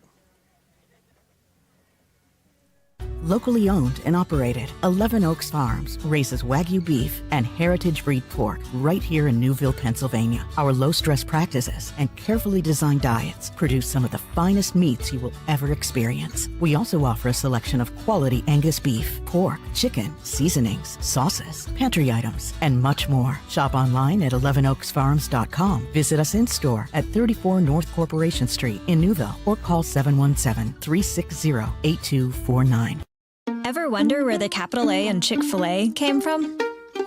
Locally owned and operated, 11 Oaks Farms raises Wagyu beef and heritage breed pork right here in Newville, Pennsylvania. Our low-stress practices and carefully designed diets produce some of the finest meats you will ever experience. We also offer a selection of quality Angus beef, pork, chicken, seasonings, sauces, pantry items, and much more. Shop online at 11oaksfarms.com. Visit us in-store at 34 North Corporation Street in Newville or call 717-360-8249. Ever wonder where the capital A in Chick-fil-A came from?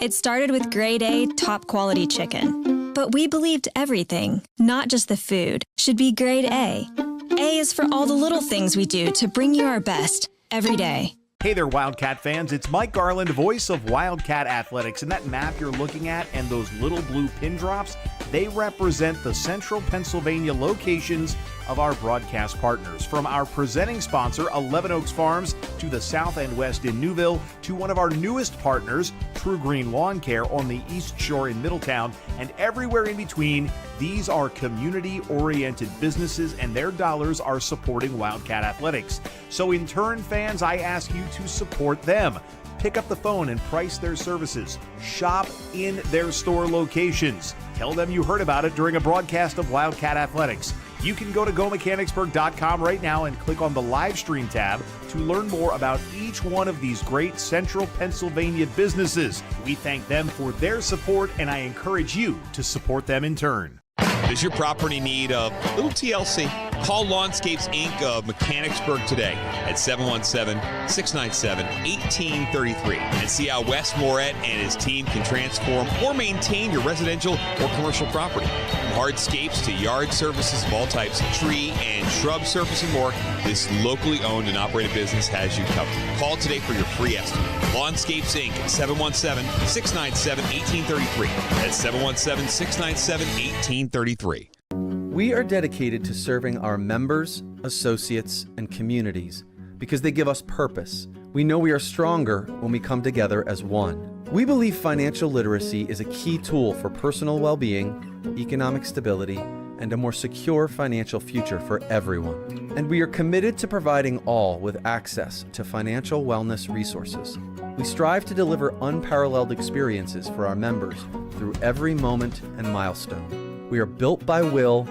It started with grade A, top quality chicken. But we believed everything, not just the food, should be grade A. A is for all the little things we do to bring you our best every day. Hey there, Wildcat fans. It's Mike Garland, voice of Wildcat Athletics. And that map you're looking at and those little blue pin drops, they represent the central Pennsylvania locations of our broadcast partners. From our presenting sponsor, 11 Oaks Farms, to the south and west in Newville, to one of our newest partners, True Green Lawn Care on the East Shore in Middletown, and everywhere in between, these are community-oriented businesses, and their dollars are supporting Wildcat Athletics. So in turn, fans, I ask you to support them. Pick up the phone and price their services. Shop in their store locations. Tell them you heard about it during a broadcast of Wildcat Athletics. You can go to GoMechanicsburg.com right now and click on the live stream tab to learn more about each one of these great central Pennsylvania businesses. We thank them for their support, and I encourage you to support them in turn. Does your property need a little TLC? Call Lawnscapes Inc. of Mechanicsburg today at 717-697-1833 and see how Wes Moret and his team can transform or maintain your residential or commercial property. From hardscapes to yard services of all types, tree and shrub surface and more, this locally owned and operated business has you covered. Call today for your free estimate. Lawnscapes Inc. at 717-697-1833. That's 717-697-1833. We are dedicated to serving our members, associates, and communities because they give us purpose. We know we are stronger when we come together as one. We believe financial literacy is a key tool for personal well-being, economic stability, and a more secure financial future for everyone. And we are committed to providing all with access to financial wellness resources. We strive to deliver unparalleled experiences for our members through every moment and milestone. We are built by will,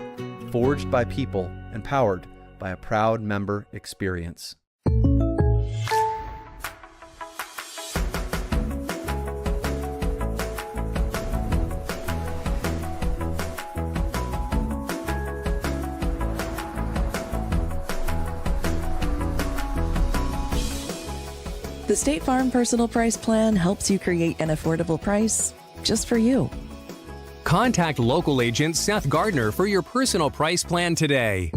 forged by people, and powered by a proud member experience. The State Farm Personal Price Plan helps you create an affordable price just for you. Contact local agent Seth Gardner for your personal price plan today.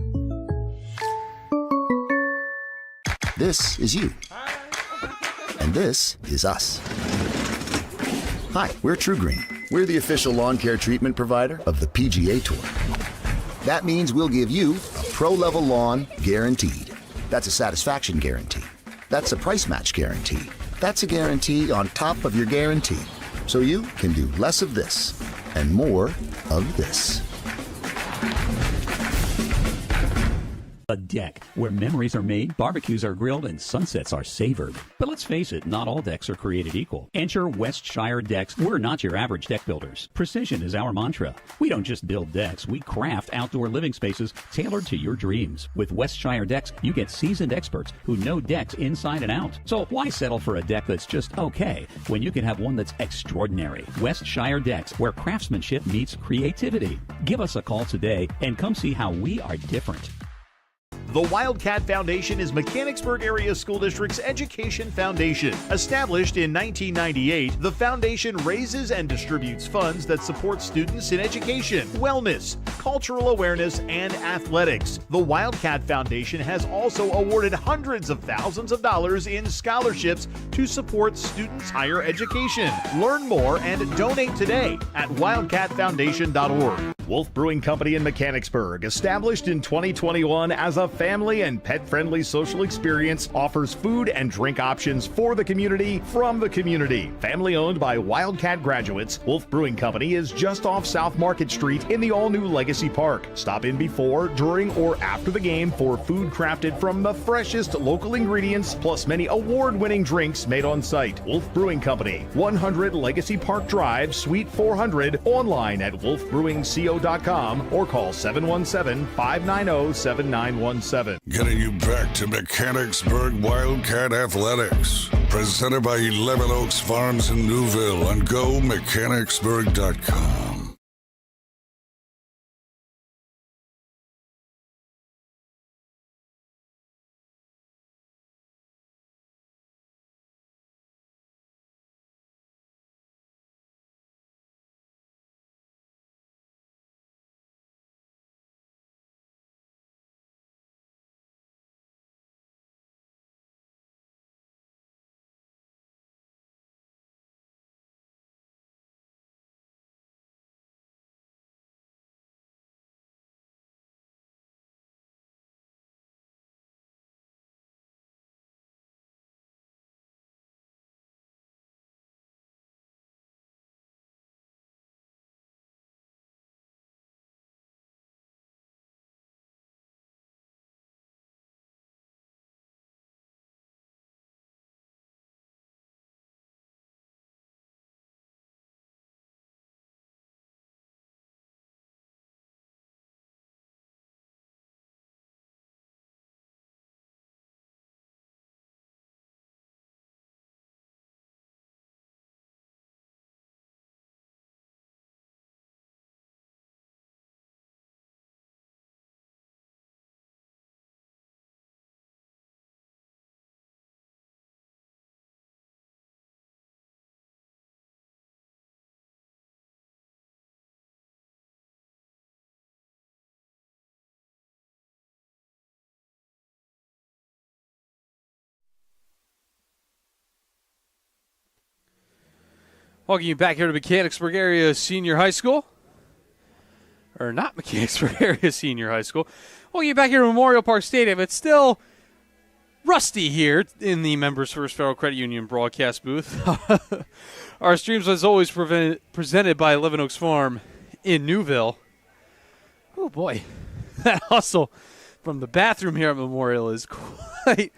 This is you. And this is us. Hi, we're True Green. We're the official lawn care treatment provider of the PGA Tour. That means we'll give you a pro-level lawn guaranteed. That's a satisfaction guarantee. That's a price match guarantee. That's a guarantee on top of your guarantee. So you can do less of this and more of this. A deck, where memories are made, barbecues are grilled, and sunsets are savored. But let's face it, not all decks are created equal. Enter Westshire Decks. We're not your average deck builders. Precision is our mantra. We don't just build decks, we craft outdoor living spaces tailored to your dreams. With Westshire Decks, you get seasoned experts who know decks inside and out. So why settle for a deck that's just okay when you can have one that's extraordinary? Westshire Decks, where craftsmanship meets creativity. Give us a call today and come see how we are different. The Wildcat Foundation is Mechanicsburg Area School District's education foundation. Established in 1998, the foundation raises and distributes funds that support students in education, wellness, cultural awareness, and athletics. The Wildcat Foundation has also awarded hundreds of thousands of dollars in scholarships to support students' higher education. Learn more and donate today at wildcatfoundation.org. Wolf Brewing Company in Mechanicsburg, established in 2021 as a family and pet-friendly social experience, offers food and drink options for the community from the community. Family owned by Wildcat graduates, Wolf Brewing Company is just off South Market Street in the all-new Legacy Park. Stop in before, during, or after the game for food crafted from the freshest local ingredients, plus many award-winning drinks made on site. Wolf Brewing Company, 100 Legacy Park Drive, Suite 400, online at wolfbrewingco.com or call 717-590-7917. Getting you back to Mechanicsburg Wildcat Athletics. Presented by 11 Oaks Farms in Newville on GoMechanicsburg.com. Welcome you back here to Mechanicsburg Area Senior High School. or not Mechanicsburg Area Senior High School. We'll get back here to Memorial Park Stadium. It's still rusty here in the Members First Federal Credit Union broadcast booth. Our streams, as always, presented by 11 Oaks Farm in Newville. Oh, boy. That hustle from the bathroom here at Memorial is quite...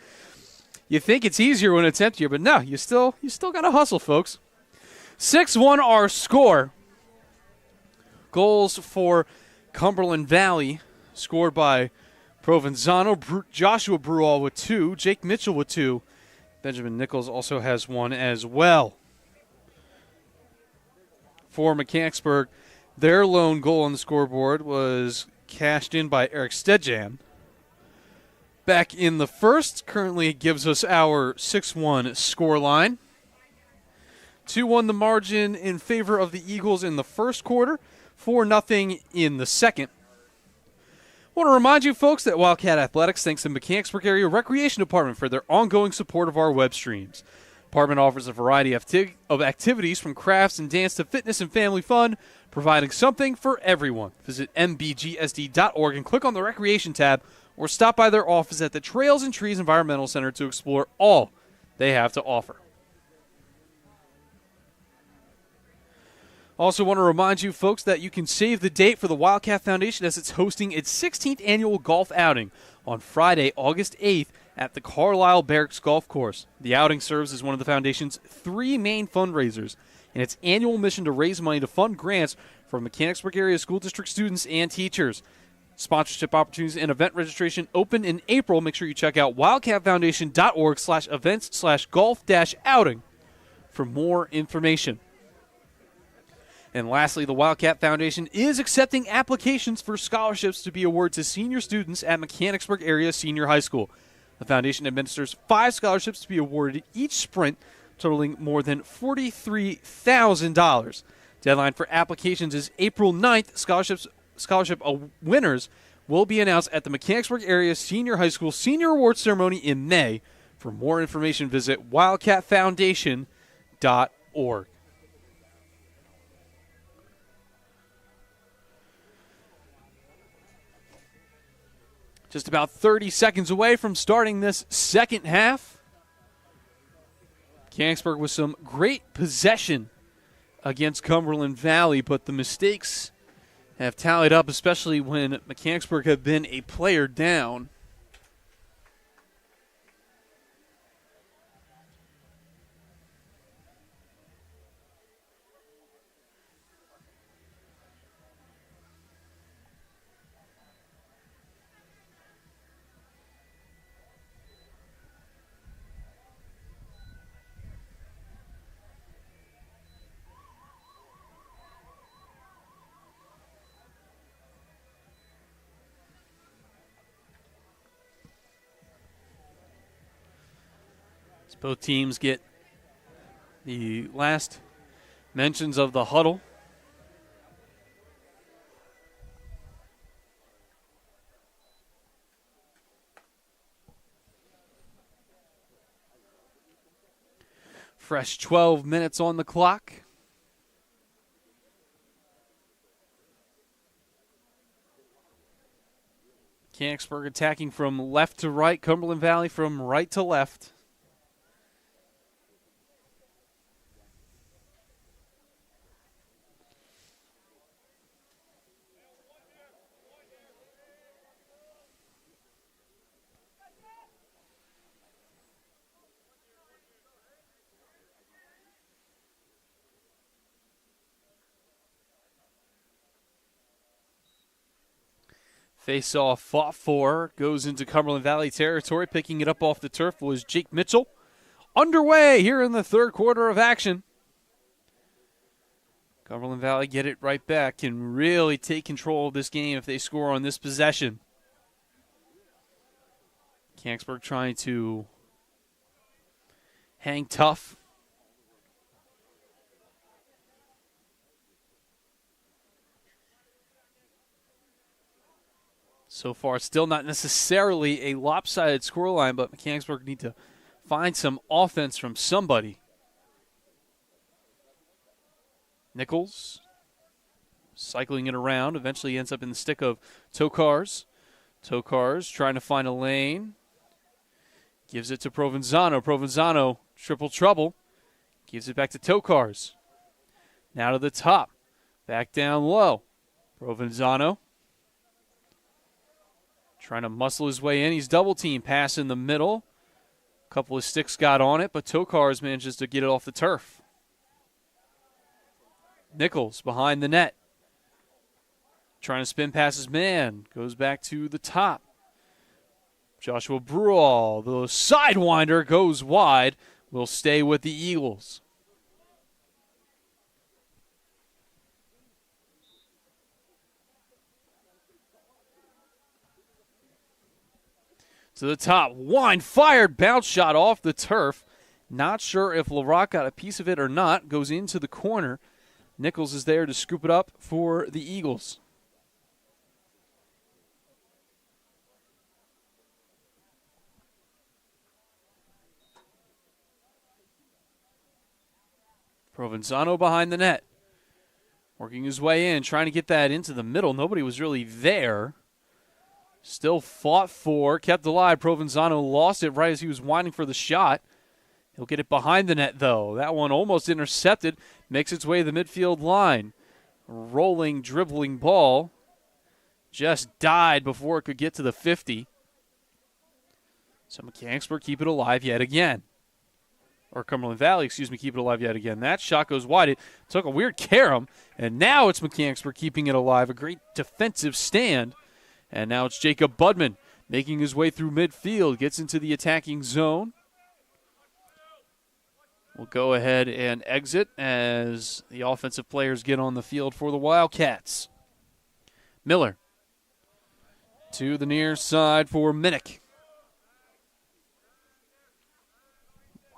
You think it's easier when it's emptier, but no, you still got to hustle, folks. 6-1 our score. Goals for Cumberland Valley scored by Provenzano, Joshua Bruall with 2, Jake Mitchell with 2. Benjamin Nichols also has 1 as well. For Mechanicsburg, their lone goal on the scoreboard was cashed in by Eric Stedjan. Back in the first, currently gives us our 6-1 scoreline. 2-1 the margin in favor of the Eagles in the first quarter, 4-0 in the second. Want to remind you folks that Wildcat Athletics thanks the Mechanicsburg Area Recreation Department for their ongoing support of our web streams. The department offers a variety of activities from crafts and dance to fitness and family fun, providing something for everyone. Visit mbgsd.org and click on the Recreation tab or stop by their office at the Trails and Trees Environmental Center to explore all they have to offer. Also want to remind you folks that you can save the date for the Wildcat Foundation as it's hosting its 16th annual golf outing on Friday, August 8th at the Carlisle Barracks Golf Course. The outing serves as one of the Foundation's 3 main fundraisers in its annual mission to raise money to fund grants for Mechanicsburg Area School District students and teachers. Sponsorship opportunities and event registration open in April. Make sure you check out wildcatfoundation.org/events/golf-outing for more information. And lastly, the Wildcat Foundation is accepting applications for scholarships to be awarded to senior students at Mechanicsburg Area Senior High School. The foundation administers 5 scholarships to be awarded each sprint, totaling more than $43,000. Deadline for applications is April 9th. Scholarship winners will be announced at the Mechanicsburg Area Senior High School Senior Awards Ceremony in May. For more information, visit wildcatfoundation.org. Just about 30 seconds away from starting this second half. Mechanicsburg with some great possession against Cumberland Valley, but the mistakes have tallied up, especially when Mechanicsburg have been a player down. Both teams get the last mentions of the huddle. Fresh 12 minutes on the clock. Mechanicsburg attacking from left to right, Cumberland Valley from right to left. Face-off fought for, goes into Cumberland Valley territory. Picking it up off the turf was Jake Mitchell. Underway here in the third quarter of action. Cumberland Valley get it right back. Can really take control of this game if they score on this possession. Mechanicsburg trying to hang tough. So far, still not necessarily a lopsided scoreline, but Mechanicsburg need to find some offense from somebody. Nichols cycling it around. Eventually ends up in the stick of Tokars. Tokars trying to find a lane. Gives it to Provenzano. Provenzano, triple trouble. Gives it back to Tokars. Now to the top. Back down low. Provenzano. Trying to muscle his way in. He's double team. Pass in the middle. A couple of sticks got on it, but Tokars manages to get it off the turf. Nichols behind the net. Trying to spin past his man. Goes back to the top. Joshua Bruall, the sidewinder, goes wide. Will stay with the Eagles. To the top. Wine fired. Bounce shot off the turf. Not sure if LaRock got a piece of it or not. Goes into the corner. Nichols is there to scoop it up for the Eagles. Provenzano behind the net. Working his way in, trying to get that into the middle. Nobody was really there. Still fought for, kept alive. Provenzano lost it right as he was winding for the shot. He'll get it behind the net, though. That one almost intercepted. Makes its way to the midfield line. Rolling, dribbling ball. Just died before it could get to the 50. So Mechanicsburg keep it alive yet again. Or Cumberland Valley, keep it alive yet again. That shot goes wide. It took a weird carom, and now it's Mechanicsburg keeping it alive. A great defensive stand. And now it's Jacob Budman making his way through midfield. Gets into the attacking zone. We'll go ahead and exit as the offensive players get on the field for the Wildcats. Miller to the near side for Minnick.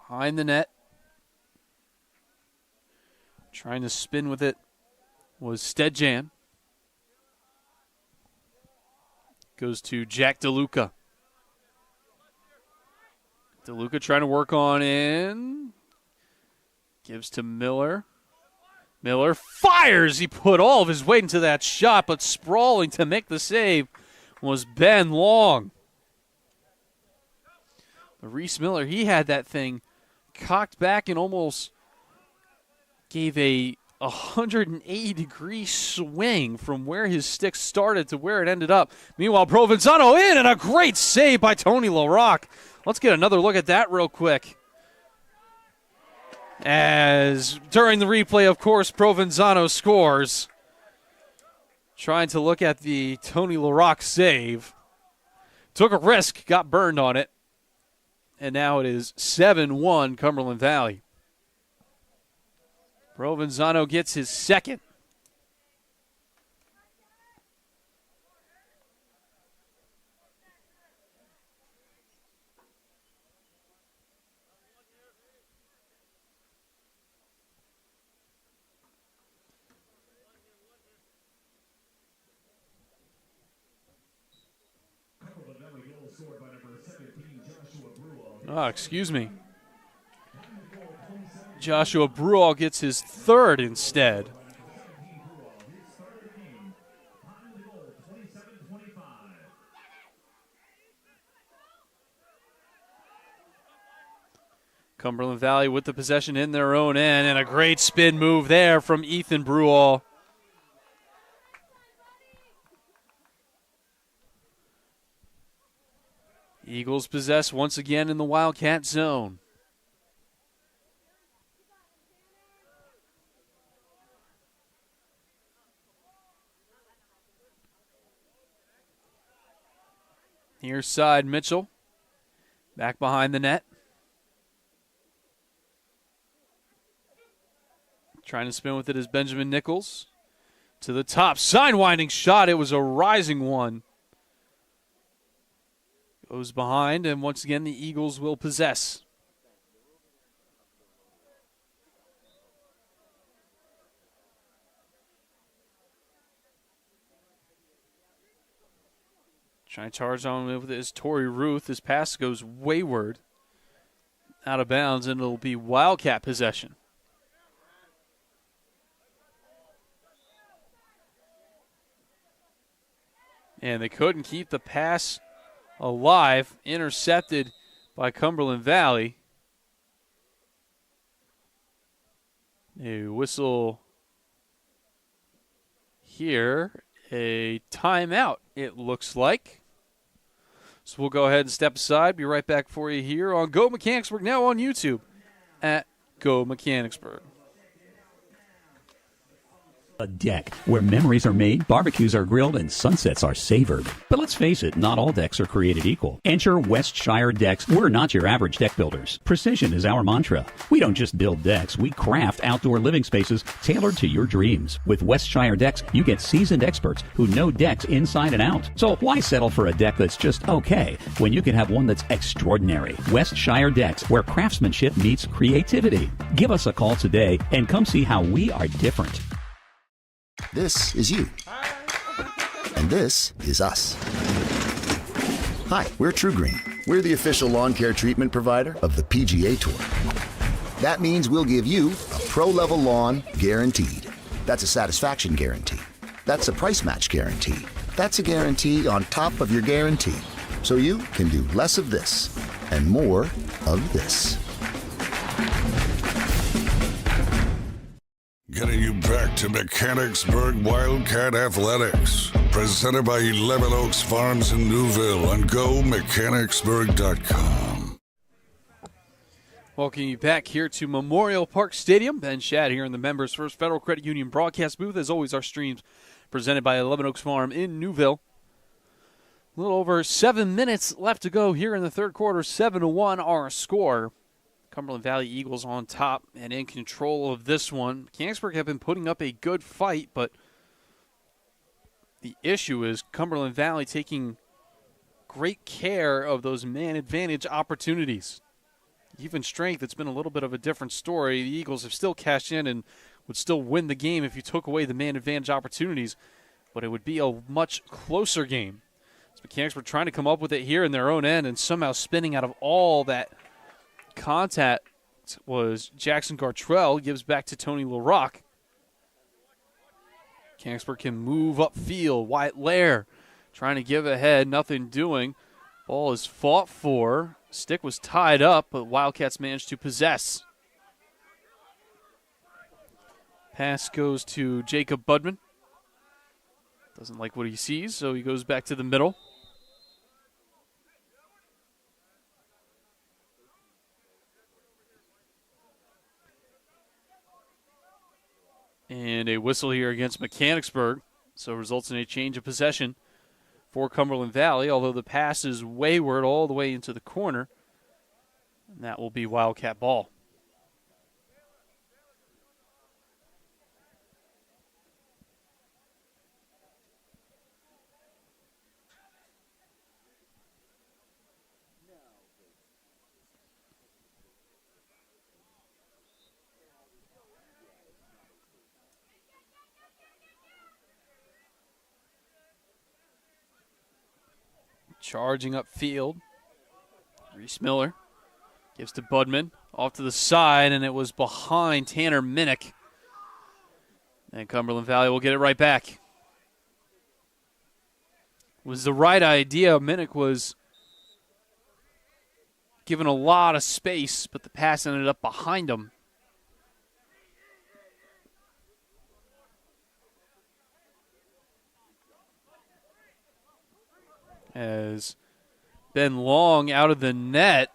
Behind the net. Trying to spin with it was Stedjan. Goes to Jack DeLuca. DeLuca trying to work on in. Gives to Miller. Miller fires. He put all of his weight into that shot, but sprawling to make the save was Ben Long. Reese Miller, he had that thing cocked back and almost gave a 180-degree swing from where his stick started to where it ended up. Meanwhile, Provenzano in, and a great save by Tony LaRock. Let's get another look at that real quick. As during the replay, of course, Provenzano scores. Trying to look at the Tony LaRock save. Took a risk, got burned on it. And now it is 7-1 Cumberland Valley. Provenzano gets his second. Oh, excuse me. Joshua Bruall gets his third instead. Cumberland Valley with the possession in their own end, and a great spin move there from Ethan Bruall. Eagles possess once again in the Wildcat zone. Near side, Mitchell. Back behind the net. Trying to spin with it is Benjamin Nichols. To the top, sidewinding shot. It was a rising one. Goes behind, and once again, the Eagles will possess. Trying to charge on with it is Torrey Ruth. His pass goes wayward, out of bounds, and it'll be Wildcat possession. And they couldn't keep the pass alive, intercepted by Cumberland Valley. A whistle here, a timeout, it looks like. So we'll go ahead and step aside, be right back for you here on Go Mechanicsburg, now on YouTube at Go Mechanicsburg. A deck where memories are made, barbecues are grilled, and sunsets are savored. But let's face it, not all decks are created equal. Enter Westshire Decks. We're not your average deck builders. Precision is our mantra. We don't just build decks, we craft outdoor living spaces tailored to your dreams. With Westshire Decks, you get seasoned experts who know decks inside and out. So why settle for a deck that's just okay when you can have one that's extraordinary? Westshire Decks, where craftsmanship meets creativity. Give us a call today and come see how we are different. This is you. And this is us. Hi, we're True Green. We're the official lawn care treatment provider of the PGA Tour. That means we'll give you a pro-level lawn guaranteed. That's a satisfaction guarantee. That's a price match guarantee. That's a guarantee on top of your guarantee. So you can do less of this and more of this. Getting you back to Mechanicsburg Wildcat Athletics. Presented by 11 Oaks Farms in Newville on GoMechanicsburg.com. Welcome you back here to Memorial Park Stadium. Ben Shad here in the Members First Federal Credit Union broadcast booth. As always, our streams presented by 11 Oaks Farm in Newville. A little over 7 minutes left to go here in the third quarter. 7-1 our score. Cumberland Valley Eagles on top and in control of this one. Mechanicsburg have been putting up a good fight, but the issue is Cumberland Valley taking great care of those man advantage opportunities. Even strength, it's been a little bit of a different story. The Eagles have still cashed in and would still win the game if you took away the man advantage opportunities, but it would be a much closer game. So Mechanicsburg trying to come up with it here in their own end and somehow spinning out of all that contact was Jackson Gartrell. Gives back to Tony LaRock. Mechanicsburg can move upfield. Wyatt Lair trying to give ahead, nothing doing. Ball is fought for. Stick was tied up, but Wildcats managed to possess. Pass goes to Jacob Budman. Doesn't like what he sees, so he goes back to the middle. And a whistle here against Mechanicsburg, so results in a change of possession for Cumberland Valley, although the pass is wayward all the way into the corner. And that will be Wildcat ball. Charging upfield. Reese Miller gives to Budman. Off to the side, and it was behind Tanner Minnick. And Cumberland Valley will get it right back. It was the right idea. Minnick was given a lot of space, but the pass ended up behind him. As Ben Long out of the net.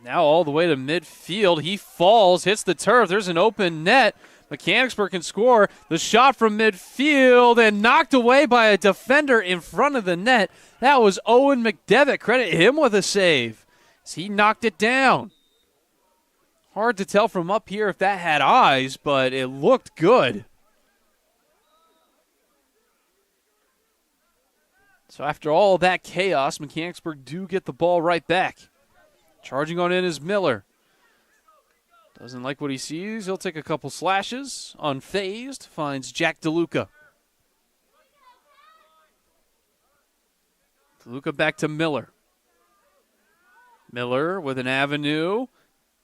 Now all the way to midfield. He falls, hits the turf. There's an open net. Mechanicsburg can score. The shot from midfield and knocked away by a defender in front of the net. That was Owen McDevitt. Credit him with a save as he knocked it down. Hard to tell from up here if that had eyes, but it looked good. So after all that chaos, Mechanicsburg do get the ball right back. Charging on in is Miller. Doesn't like what he sees. He'll take a couple slashes. Unfazed, finds Jack DeLuca. DeLuca back to Miller. Miller with an avenue.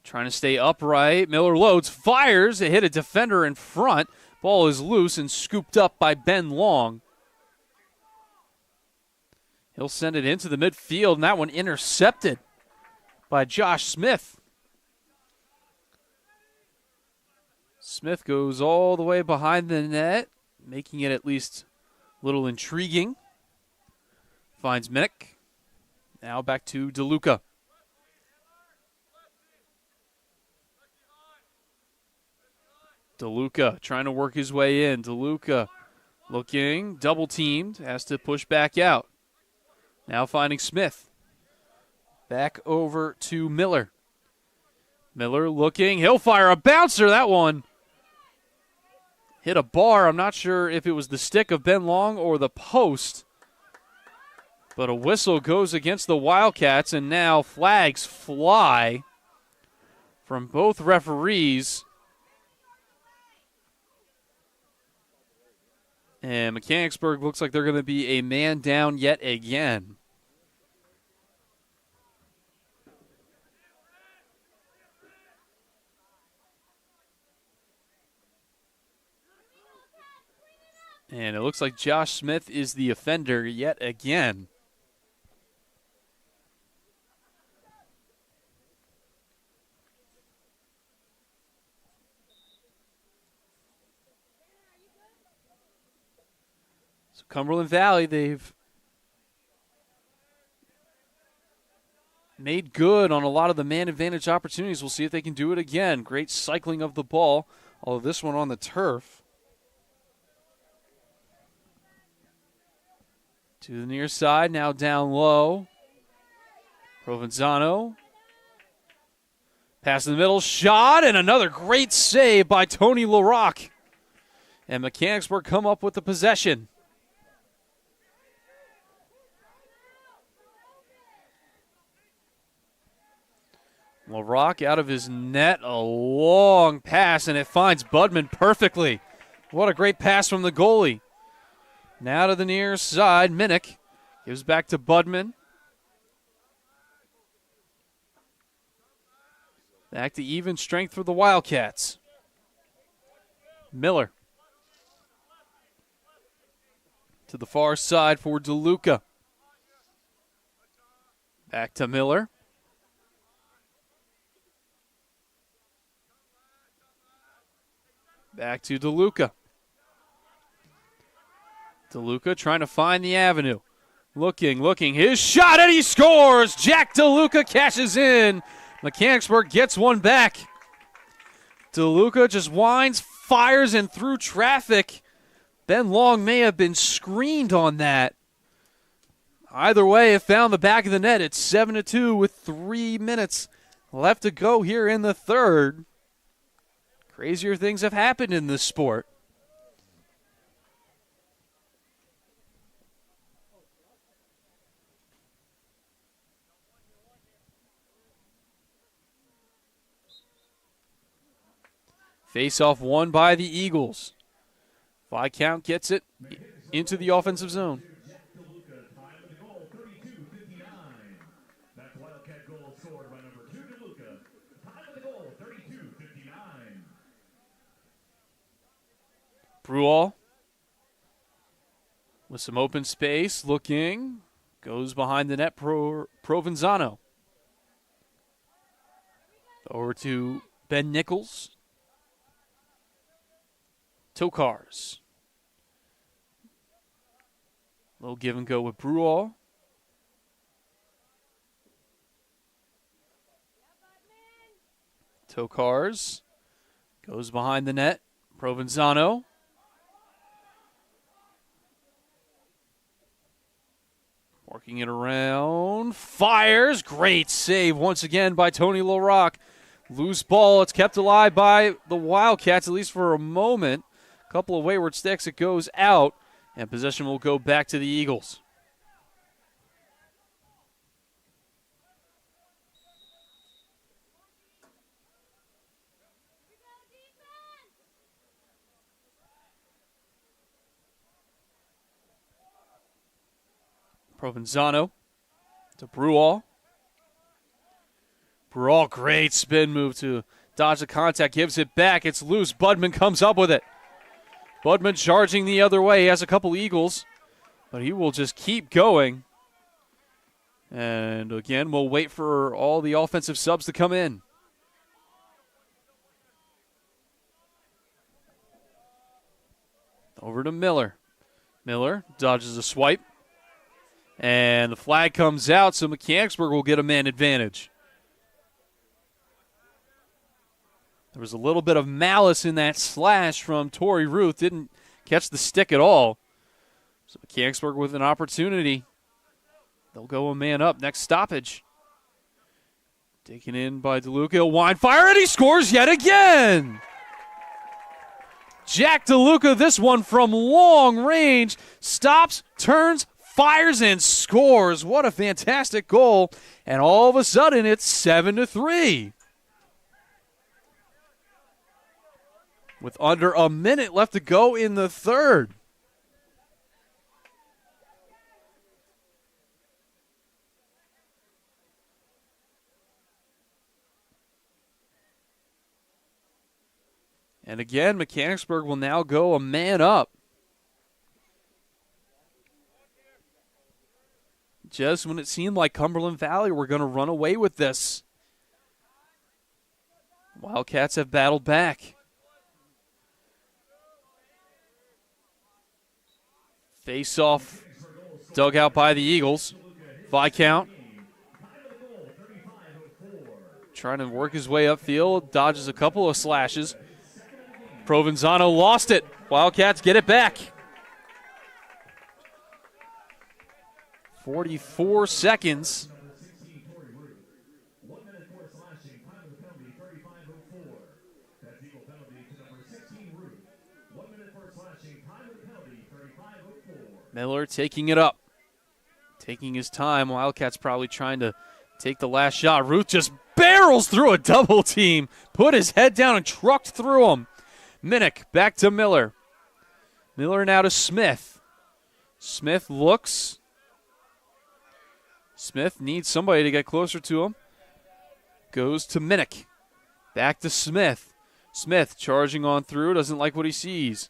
Trying to stay upright. Miller loads, fires. It hit a defender in front. Ball is loose and scooped up by Ben Long. He'll send it into the midfield, and that one intercepted by Josh Smith. Smith goes all the way behind the net, making it at least a little intriguing. Finds Minnick. Now back to DeLuca. DeLuca trying to work his way in. DeLuca looking, double teamed, has to push back out. Now finding Smith. Back over to Miller. Miller looking, he'll fire a bouncer. That one hit a bar. I'm not sure if it was the stick of Ben Long or the post. But a whistle goes against the Wildcats, and now flags fly from both referees. And Mechanicsburg looks like they're going to be a man down yet again. And it looks like Josh Smith is the offender yet again. So Cumberland Valley, they've made good on a lot of the man advantage opportunities. We'll see if they can do it again. Great cycling of the ball, although this one on the turf. To the near side, now down low. Provenzano. Pass in the middle, shot, and another great save by Tony LaRocque. And Mechanicsburg come up with the possession. LaRocque out of his net, a long pass, and it finds Budman perfectly. What a great pass from the goalie. Now to the near side, Minnick gives back to Budman. Back to even strength for the Wildcats. Miller. To the far side for DeLuca. Back to Miller. Back to DeLuca. DeLuca trying to find the avenue. Looking. His shot, and he scores! Jack DeLuca cashes in. Mechanicsburg gets one back. DeLuca just winds, fires, and through traffic. Ben Long may have been screened on that. Either way, it found the back of the net. It's 7-2 with 3 minutes left to go here in the third. Crazier things have happened in this sport. Face-off won by the Eagles. Viscount gets it into the offensive zone. Bruall with some open space, looking, goes behind the net, Provenzano. Over to Ben Nichols. Tokars. Little give and go with Bruall. Tokars goes behind the net. Provenzano. Working it around. Fires. Great save once again by Tony LaRocque. Loose ball. It's kept alive by the Wildcats, at least for a moment. Couple of wayward sticks. It goes out, and possession will go back to the Eagles. Provenzano to Bruall. Bruall, great spin move to dodge the contact, gives it back. It's loose. Budman comes up with it. Budman charging the other way. He has a couple Eagles, but he will just keep going. And again, we'll wait for all the offensive subs to come in. Over to Miller. Miller dodges a swipe. And the flag comes out, so Mechanicsburg will get a man advantage. There was a little bit of malice in that slash from Torrey Ruth. Didn't catch the stick at all. So Mechanicsburg with an opportunity. They'll go a man up. Next stoppage. Taken in by DeLuca. Wine fire, and he scores yet again. Jack DeLuca, this one from long range. Stops, turns, fires, and scores. What a fantastic goal. And all of a sudden, it's 7-3. With under a minute left to go in the third. And again, Mechanicsburg will now go a man up. Just when it seemed like Cumberland Valley were going to run away with this. Wildcats have battled back. Face off, dug out by the Eagles. Viscount trying to work his way upfield, dodges a couple of slashes. Provenzano lost it. Wildcats get it back. 44 seconds. Miller taking it up. Taking his time. Wildcats probably trying to take the last shot. Ruth just barrels through a double team. Put his head down and trucked through him. Minnick back to Miller. Miller now to Smith. Smith looks. Smith needs somebody to get closer to him. Goes to Minnick. Back to Smith. Smith charging on through. Doesn't like what he sees.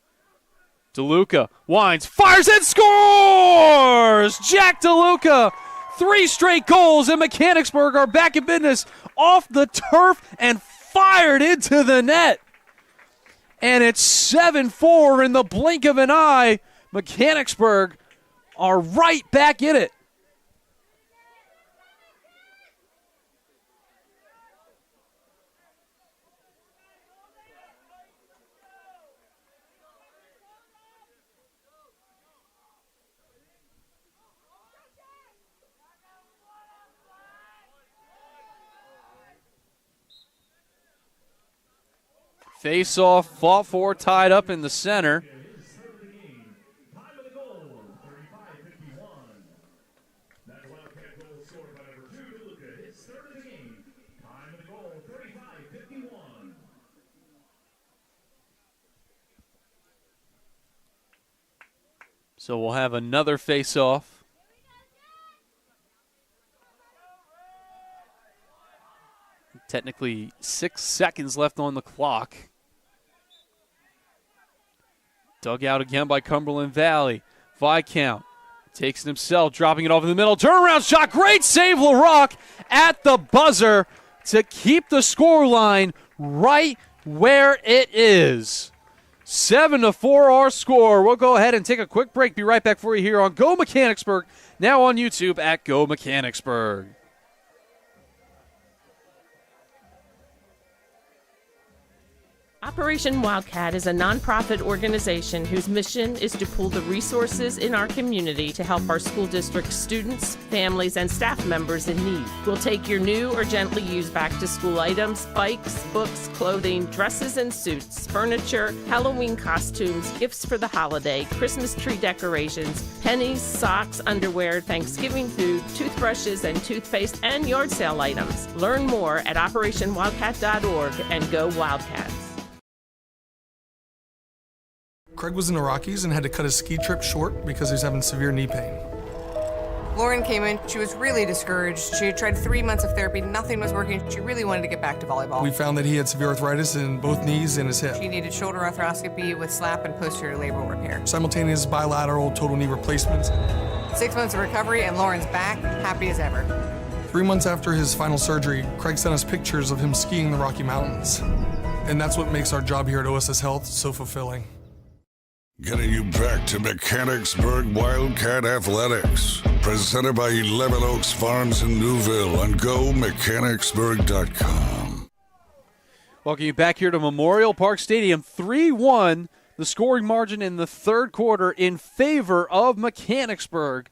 DeLuca winds, fires, and scores! Jack DeLuca, 3 straight goals, and Mechanicsburg are back in business off the turf and fired into the net. And it's 7-4 in the blink of an eye. Mechanicsburg are right back in it. Face-off, fought for, tied up in the center. So we'll have another face-off. Technically 6 seconds left on the clock. Dug out again by Cumberland Valley. Viscount takes it himself, dropping it off in the middle. Turnaround shot. Great save, LaRock at the buzzer to keep the scoreline right where it is. 7-4 our score. We'll go ahead and take a quick break. Be right back for you here on Go Mechanicsburg. Now on YouTube at Go Mechanicsburg. Operation Wildcat is a nonprofit organization whose mission is to pool the resources in our community to help our school district students, families, and staff members in need. We'll take your new or gently used back-to-school items, bikes, books, clothing, dresses and suits, furniture, Halloween costumes, gifts for the holiday, Christmas tree decorations, pennies, socks, underwear, Thanksgiving food, toothbrushes and toothpaste, and yard sale items. Learn more at OperationWildcat.org and go Wildcats. Craig was in the Rockies and had to cut his ski trip short because he was having severe knee pain. Lauren came in, she was really discouraged. She had tried 3 months of therapy, nothing was working. She really wanted to get back to volleyball. We found that he had severe arthritis in both knees and his hip. She needed shoulder arthroscopy with slap and posterior labral repair. Simultaneous bilateral total knee replacements. 6 months of recovery, and Lauren's back, happy as ever. 3 months after his final surgery, Craig sent us pictures of him skiing the Rocky Mountains. And that's what makes our job here at OSS Health so fulfilling. Getting you back to Mechanicsburg Wildcat Athletics. Presented by 11 Oaks Farms in Newville on GoMechanicsburg.com. Welcome you back here to Memorial Park Stadium. 3-1, the scoring margin in the third quarter in favor of Mechanicsburg.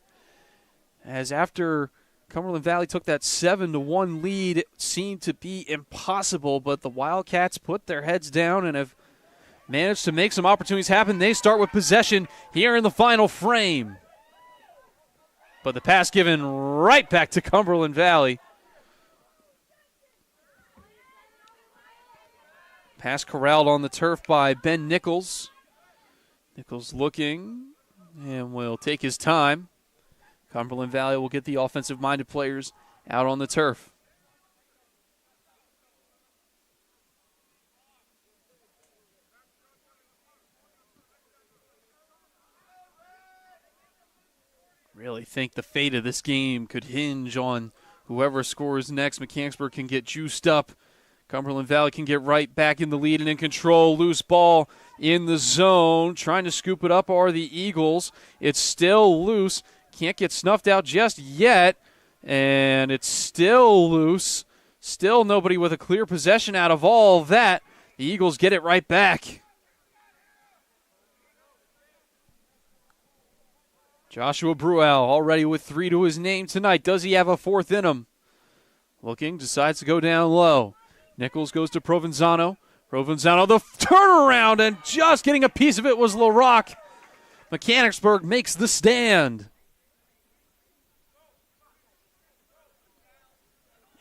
As after Cumberland Valley took that 7-1 lead, it seemed to be impossible, but the Wildcats put their heads down and have managed to make some opportunities happen. They start with possession here in the final frame. But the pass given right back to Cumberland Valley. Pass corralled on the turf by Ben Nichols. Nichols looking and will take his time. Cumberland Valley will get the offensive-minded players out on the turf. Really think the fate of this game could hinge on whoever scores next. Mechanicsburg can get juiced up. Cumberland Valley can get right back in the lead and in control. Loose ball in the zone. Trying to scoop it up are the Eagles. It's still loose. Can't get snuffed out just yet. And it's still loose. Still nobody with a clear possession out of all that. The Eagles get it right back. Joshua Bruel already with 3 to his name tonight. Does he have a fourth in him? Looking, decides to go down low. Nichols goes to Provenzano. Provenzano, the turnaround, and just getting a piece of it was LaRock. Mechanicsburg makes the stand.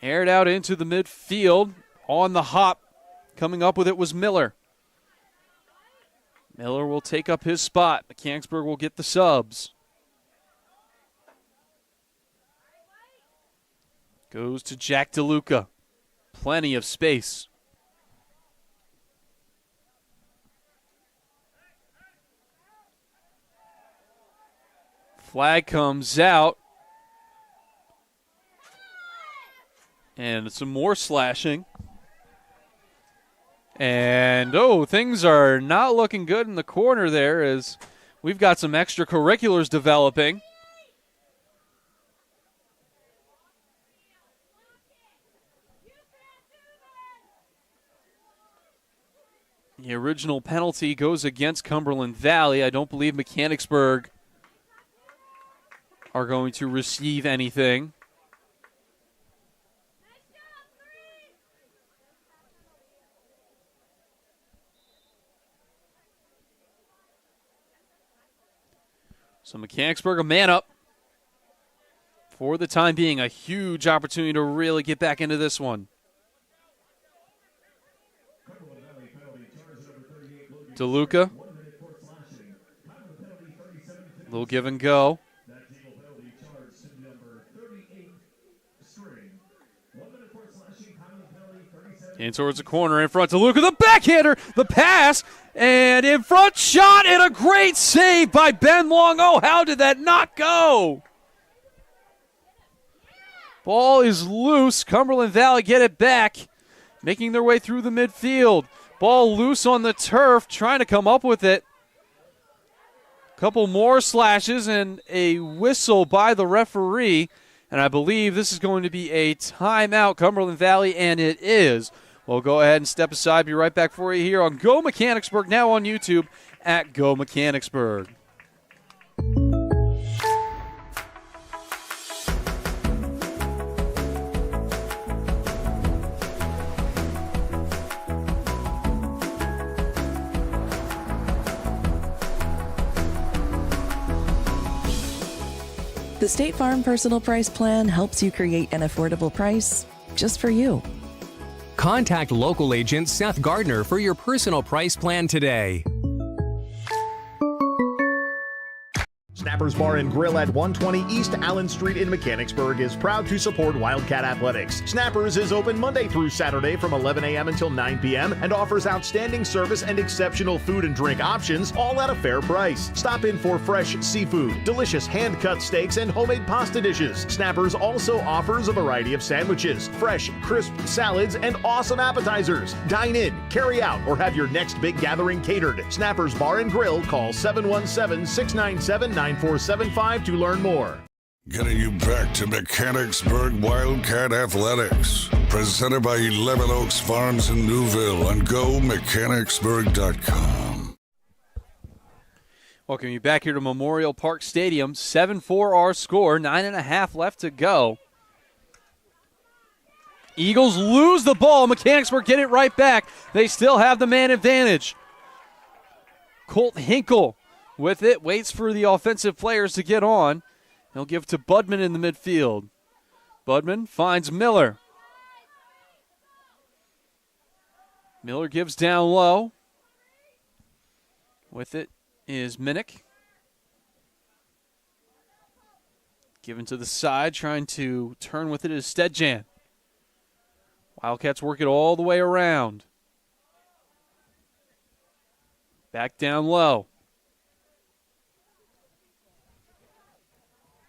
Aired out into the midfield. On the hop. Coming up with it was Miller. Miller will take up his spot. Mechanicsburg will get the subs. Goes to Jack DeLuca. Plenty of space. Flag comes out. And some more slashing. And, things are not looking good in the corner there as we've got some extracurriculars developing. The original penalty goes against Cumberland Valley. I don't believe Mechanicsburg are going to receive anything. So Mechanicsburg a man up. For the time being, a huge opportunity to really get back into this one. DeLuca. Little give and go. In towards the corner in front. DeLuca, the backhander, the pass, and in front shot, and a great save by Ben Long. Oh, how did that not go? Ball is loose. Cumberland Valley get it back, making their way through the midfield. Ball loose on the turf, trying to come up with it. Couple more slashes and a whistle by the referee. And I believe this is going to be a timeout, Cumberland Valley, and it is. We'll go ahead and step aside. Be right back for you here on Go Mechanicsburg, now on YouTube at Go Mechanicsburg. The State Farm Personal Price Plan helps you create an affordable price just for you. Contact local agent Seth Gardner for your personal price plan today. Snap Snappers Bar and Grill at 120 East Allen Street in Mechanicsburg is proud to support Wildcat Athletics. Snappers is open Monday through Saturday from 11 a.m. until 9 p.m. and offers outstanding service and exceptional food and drink options, all at a fair price. Stop in for fresh seafood, delicious hand-cut steaks, and homemade pasta dishes. Snappers also offers a variety of sandwiches, fresh, crisp salads, and awesome appetizers. Dine in, carry out, or have your next big gathering catered. Snappers Bar and Grill. Call 717-697-9475 to learn more. Getting you back to Mechanicsburg Wildcat Athletics. Presented by 11 Oaks Farms in Newville on GoMechanicsburg.com. Welcome you back here to Memorial Park Stadium. 7-4 our score, 9.5 left to go. Eagles lose the ball. Mechanicsburg get it right back. They still have the man advantage. Colt Hinkle with it, waits for the offensive players to get on. He'll give to Budman in the midfield. Budman finds Miller. Miller gives down low. With it is Minnick. Given to the side, trying to turn with it is Stedjan. Wildcats work it all the way around. Back down low.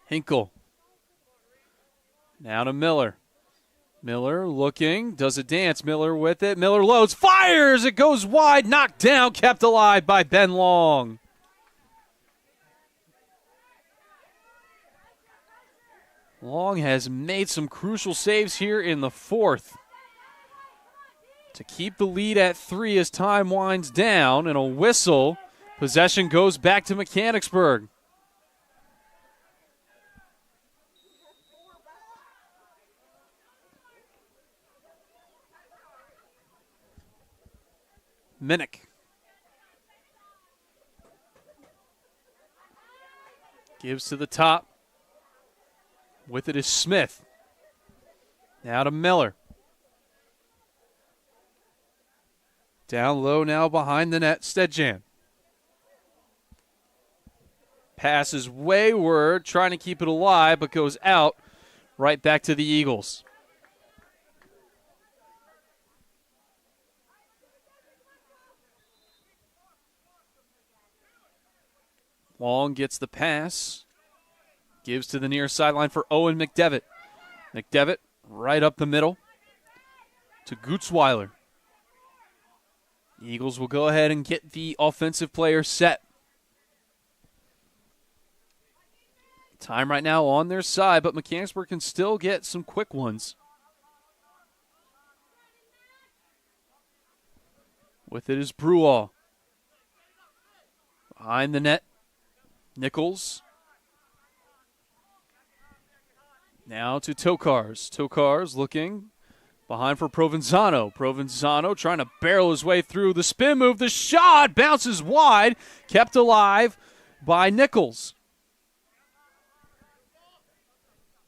Hinkle. Now to Miller. Miller looking, does a dance. Miller with it. Miller loads, fires! It goes wide, knocked down, kept alive by Ben Long. Long has made some crucial saves here in the fourth to keep the lead at 3 as time winds down, and a whistle. Possession goes back to Mechanicsburg. Minnick. Gives to the top. With it is Smith. Now to Miller. Down low now behind the net, Stedjan. Pass is wayward, trying to keep it alive, but goes out right back to the Eagles. Long gets the pass. Gives to the near sideline for Owen McDevitt. McDevitt right up the middle to Gutzweiler. The Eagles will go ahead and get the offensive player set. Time right now on their side, but Mechanicsburg can still get some quick ones. With it is Brewall. Behind the net, Nichols. Now to Tokars. Tokars looking behind for Provenzano. Provenzano trying to barrel his way through the spin move. The shot bounces wide, kept alive by Nichols.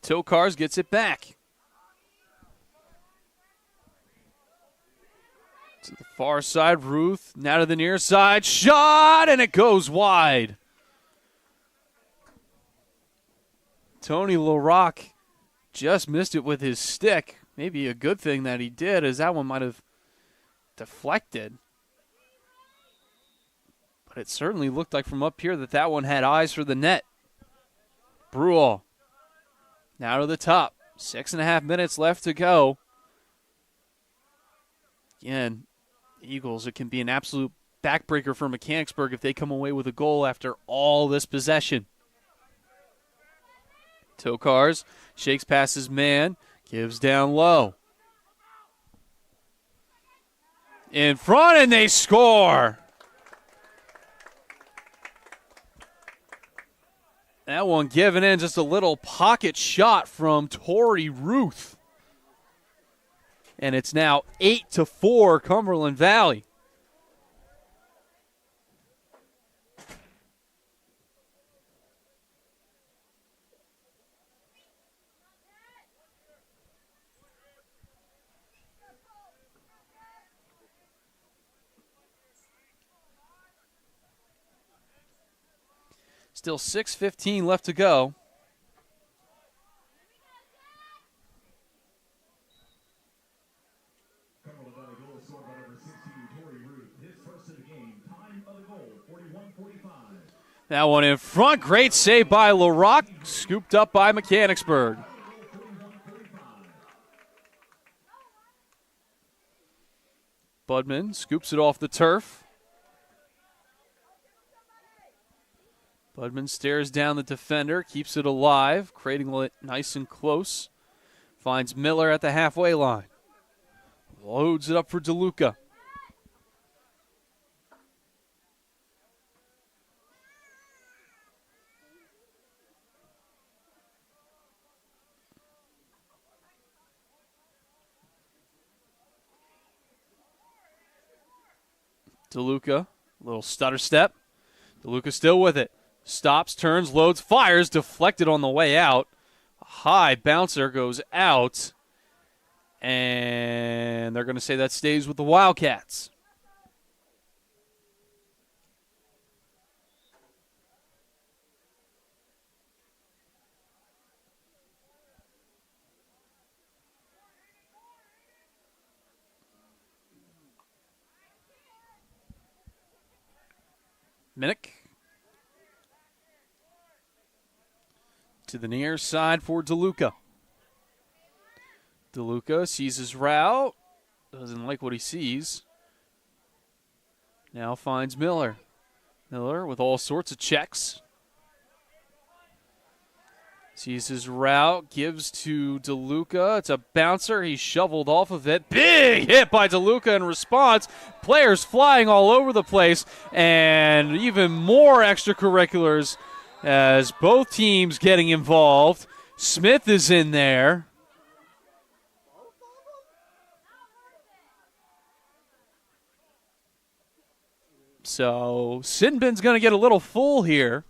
Tokars gets it back. To the far side, Ruth. Now to the near side. Shot, and it goes wide. Tony LaRocque just missed it with his stick. Maybe a good thing that he did, as that one might have deflected. But it certainly looked like from up here that one had eyes for the net. Brewall. Now to the top. 6.5 minutes left to go. Again, Eagles, it can be an absolute backbreaker for Mechanicsburg if they come away with a goal after all this possession. Tokars shakes past his man, gives down low. In front, and they score. That one given in, just a little pocket shot from Torrey Ruth. And it's now 8-4 Cumberland Valley. Still 6:15 left to go. That one in front. Great save by LaRock. Scooped up by Mechanicsburg. Budman scoops it off the turf. Budman stares down the defender, keeps it alive, creating it nice and close. Finds Miller at the halfway line. Loads it up for DeLuca. DeLuca, little stutter step. DeLuca still with it. Stops, turns, loads, fires, deflected on the way out. A high bouncer goes out. And they're going to say that stays with the Wildcats. Minnick to the near side for DeLuca. DeLuca sees his route, doesn't like what he sees. Now finds Miller. Miller with all sorts of checks. Sees his route, gives to DeLuca. It's a bouncer. He shoveled off of it. Big hit by DeLuca in response. Players flying all over the place. And even more extracurriculars as both teams getting involved. Smith is in there. So Sinbin's going to get a little full here.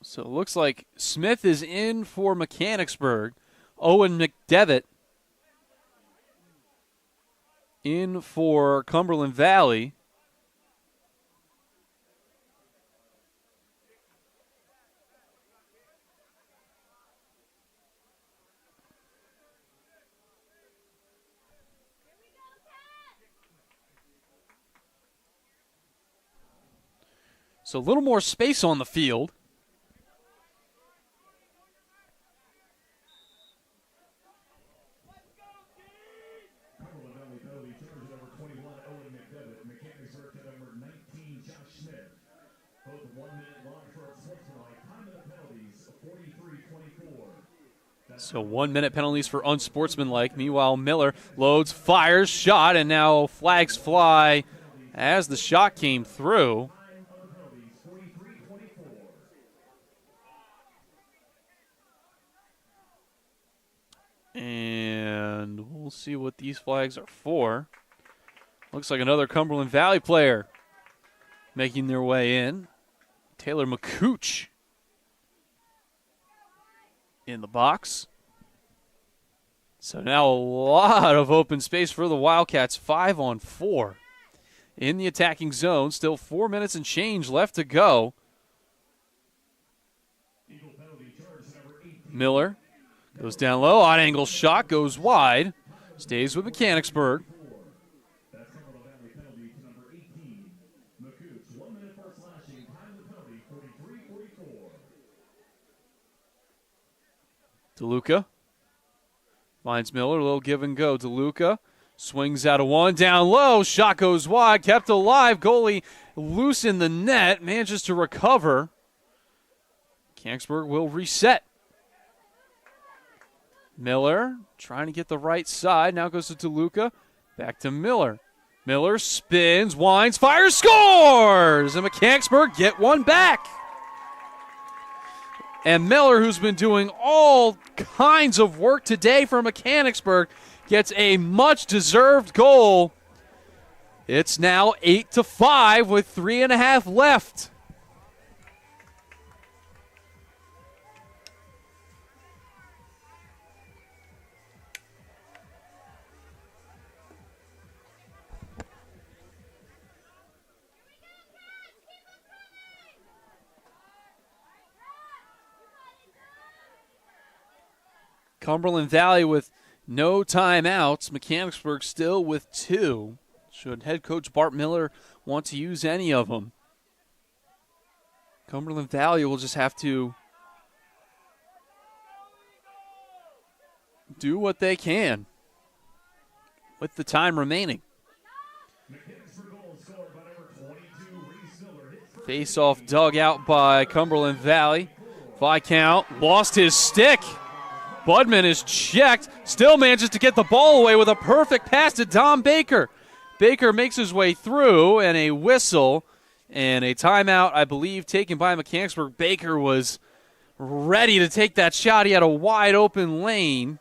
So it looks like Smith is in for Mechanicsburg. Owen McDevitt in for Cumberland Valley. So a little more space on the field. So 1 minute penalties for unsportsmanlike. Meanwhile, Miller loads, fires, shot, and now flags fly as the shot came through. And we'll see what these flags are for. Looks like another Cumberland Valley player making their way in. Taylor McCooch in the box. So now a lot of open space for the Wildcats, 5-on-4 in the attacking zone. Still 4 minutes and change left to go. Miller goes down low, odd angle shot, goes wide, stays with Mechanicsburg. DeLuca finds Miller, a little give and go. DeLuca swings out of one, down low, shot goes wide, kept alive. Goalie loose in the net, manages to recover. Mechanicsburg will reset. Miller trying to get the right side, now goes to DeLuca, back to Miller. Miller spins, winds, fires, scores! And Mechanicsburg get one back. And Miller, who's been doing all kinds of work today for Mechanicsburg, gets a much-deserved goal. It's now 8-5 with 3.5 left. Cumberland Valley with no timeouts. Mechanicsburg still with 2. Should head coach Bart Miller want to use any of them? Cumberland Valley will just have to do what they can with the time remaining. Face-off dug out by Cumberland Valley. Viscount lost his stick. Budman is checked. Still manages to get the ball away with a perfect pass to Dom Baker. Baker makes his way through, and a whistle and a timeout, I believe, taken by Mechanicsburg. Baker was ready to take that shot. He had a wide open lane.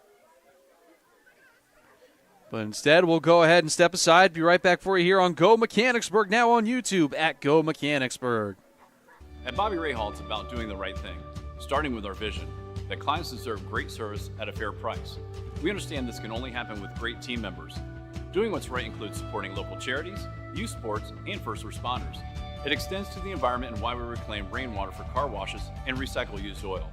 But instead, we'll go ahead and step aside. Be right back for you here on Go Mechanicsburg, now on YouTube at Go Mechanicsburg. At Bobby Rahal, it's about doing the right thing, starting with our vision that clients deserve great service at a fair price. We understand this can only happen with great team members. Doing what's right includes supporting local charities, youth sports, and first responders. It extends to the environment and why we reclaim rainwater for car washes and recycle used oil.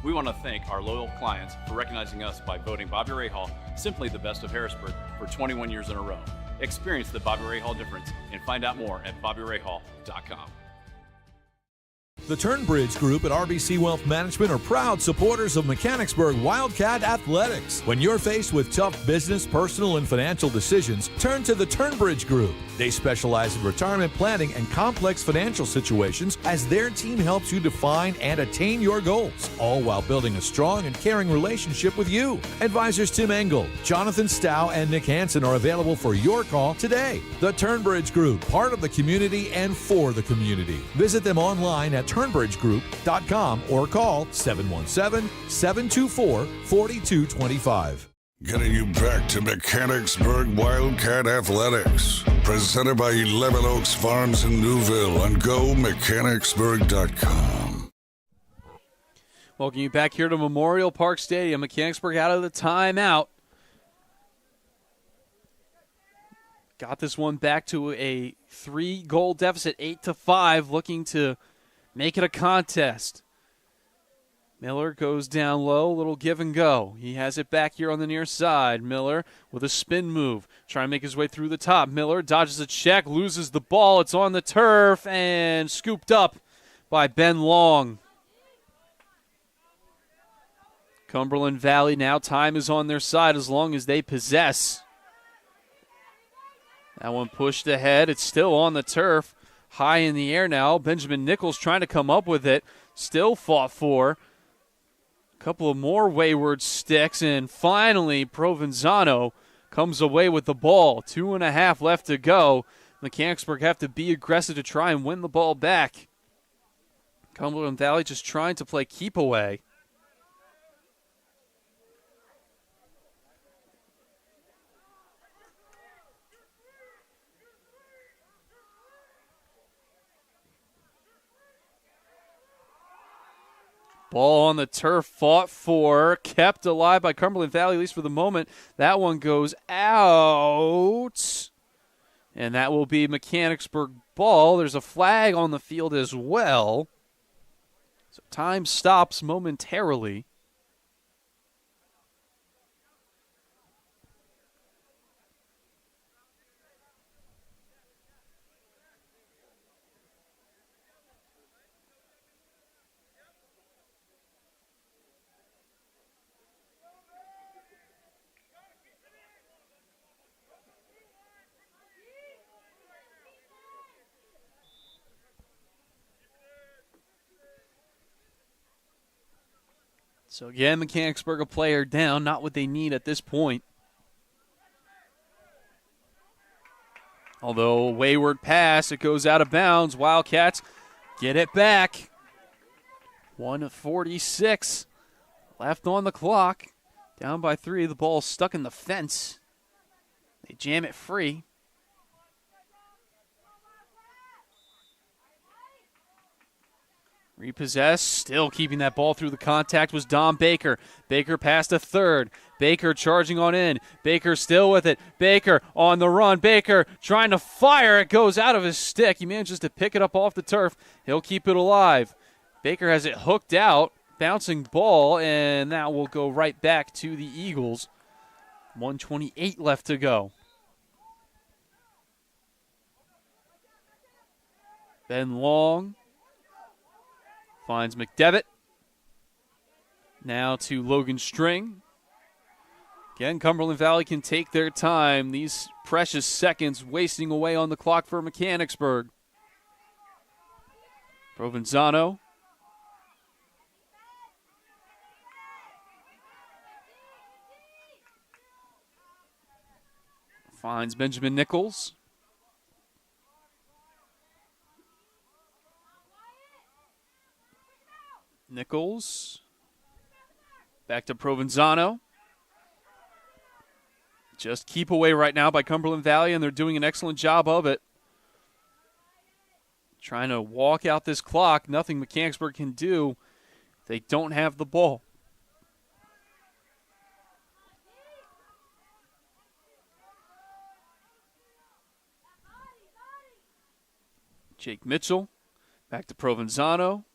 We want to thank our loyal clients for recognizing us by voting Bobby Rahal simply the best of Harrisburg for 21 years in a row. Experience the Bobby Rahal difference and find out more at bobbyrahal.com. The Turnbridge Group at RBC Wealth Management are proud supporters of Mechanicsburg Wildcat Athletics. When you're faced with tough business, personal, and financial decisions, turn to the Turnbridge Group. They specialize in retirement planning and complex financial situations as their team helps you define and attain your goals, all while building a strong and caring relationship with you. Advisors Tim Engel, Jonathan Stow, and Nick Hansen are available for your call today. The Turnbridge Group, part of the community and for the community. Visit them online at turnbridgegroup.com or call 717-724-4225. Getting you back to Mechanicsburg Wildcat Athletics. Presented by 11 Oaks Farms in Newville on GoMechanicsburg.com. Welcome you back here to Memorial Park Stadium. Mechanicsburg out of the timeout. Got this one back to a 3-goal deficit, 8-5, looking to make it a contest. Miller goes down low, little give and go. He has it back here on the near side. Miller with a spin move, trying to make his way through the top. Miller dodges a check, loses the ball. It's on the turf and scooped up by Ben Long. Cumberland Valley now, time is on their side as long as they possess. That one pushed ahead. It's still on the turf. High in the air now. Benjamin Nichols trying to come up with it. Still fought for. A couple of more wayward sticks. And finally, Provenzano comes away with the ball. 2.5 left to go. Mechanicsburg have to be aggressive to try and win the ball back. Cumberland Valley just trying to play keep away. Ball on the turf, fought for, kept alive by Cumberland Valley, at least for the moment. That one goes out. And that will be Mechanicsburg ball. There's a flag on the field as well. So time stops momentarily. So again, Mechanicsburg a player down, not what they need at this point. Although a wayward pass, it goes out of bounds. Wildcats get it back. 1:46 left on the clock. Down by 3, the ball stuck in the fence. They jam it free. Repossessed, still keeping that ball through the contact was Dom Baker. Baker passed to third. Baker charging on in. Baker still with it. Baker on the run. Baker trying to fire. It goes out of his stick. He manages to pick it up off the turf. He'll keep it alive. Baker has it hooked out. Bouncing ball, and that will go right back to the Eagles. 1:28 left to go. Ben Long finds McDevitt. Now to Logan String. Again, Cumberland Valley can take their time. These precious seconds wasting away on the clock for Mechanicsburg. Provenzano. Finds Benjamin Nichols. Nichols. Back to Provenzano. Just keep away right now by Cumberland Valley, and they're doing an excellent job of it. Trying to walk out this clock. Nothing Mechanicsburg can do. They don't have the ball. Jake Mitchell. Back to Provenzano.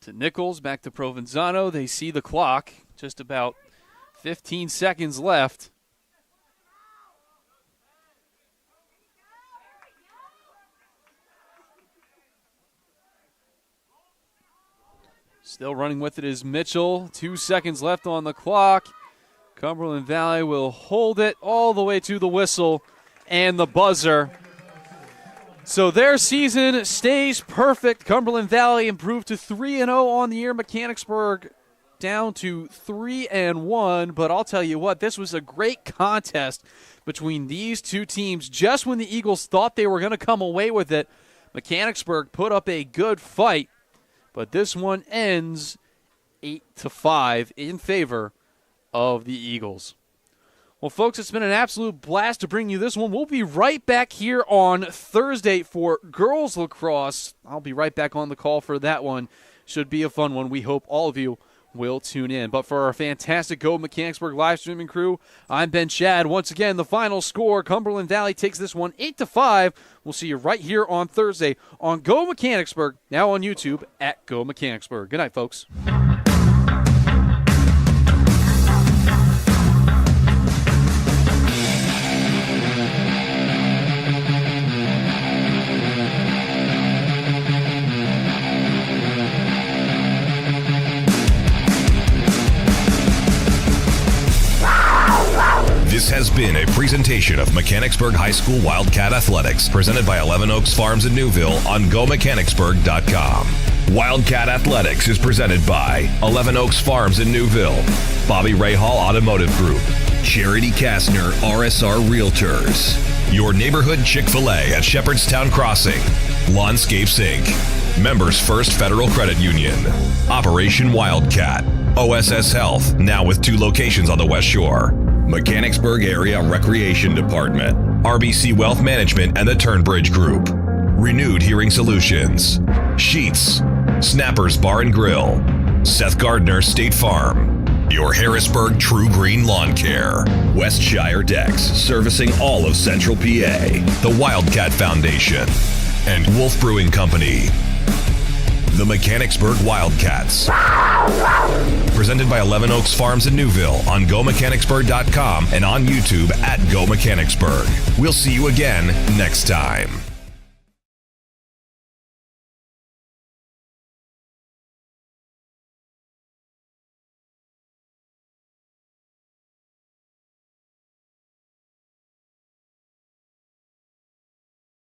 To Nichols. Back to Provenzano. They see the clock. Just about 15 seconds left. Still running with it is Mitchell. 2 seconds left on the clock. Cumberland Valley will hold it all the way to the whistle and the buzzer. So their season stays perfect. Cumberland Valley improved to 3-0 on the year. Mechanicsburg down to 3-1. But I'll tell you what, this was a great contest between these two teams. Just when the Eagles thought they were going to come away with it, Mechanicsburg put up a good fight. But this one ends 8-5 in favor of the Eagles. Well, folks, it's been an absolute blast to bring you this one. We'll be right back here on Thursday for girls lacrosse. I'll be right back on the call for that one. Should be a fun one. We hope all of you will tune in. But for our fantastic Go Mechanicsburg live streaming crew, I'm Ben Shad. Once again, the final score, Cumberland Valley takes this one 8-5. We'll see you right here on Thursday on Go Mechanicsburg, now on YouTube at Go Mechanicsburg. Good night, folks. This has been a presentation of Mechanicsburg High School Wildcat Athletics, presented by 11 Oaks Farms in Newville on GoMechanicsburg.com. Wildcat Athletics is presented by 11 Oaks Farms in Newville, Bobby Ray Hall Automotive Group, Charity Kastner RSR Realtors, your neighborhood Chick-fil-A at Shepherdstown Crossing, Lawnscapes Inc., Members First Federal Credit Union, Operation Wildcat, OSS Health, now with 2 locations on the West Shore, Mechanicsburg Area Recreation Department, RBC Wealth Management and the Turnbridge Group, Renewed Hearing Solutions, Sheets, Snappers Bar and Grill, Seth Gardner State Farm, your Harrisburg True Green Lawn Care, Westshire Decks, servicing all of Central PA, the Wildcat Foundation, and Wolf Brewing Company. The Mechanicsburg Wildcats. Presented by 11 Oaks Farms in Newville on GoMechanicsburg.com and on YouTube at Go Mechanicsburg. We'll see you again next time.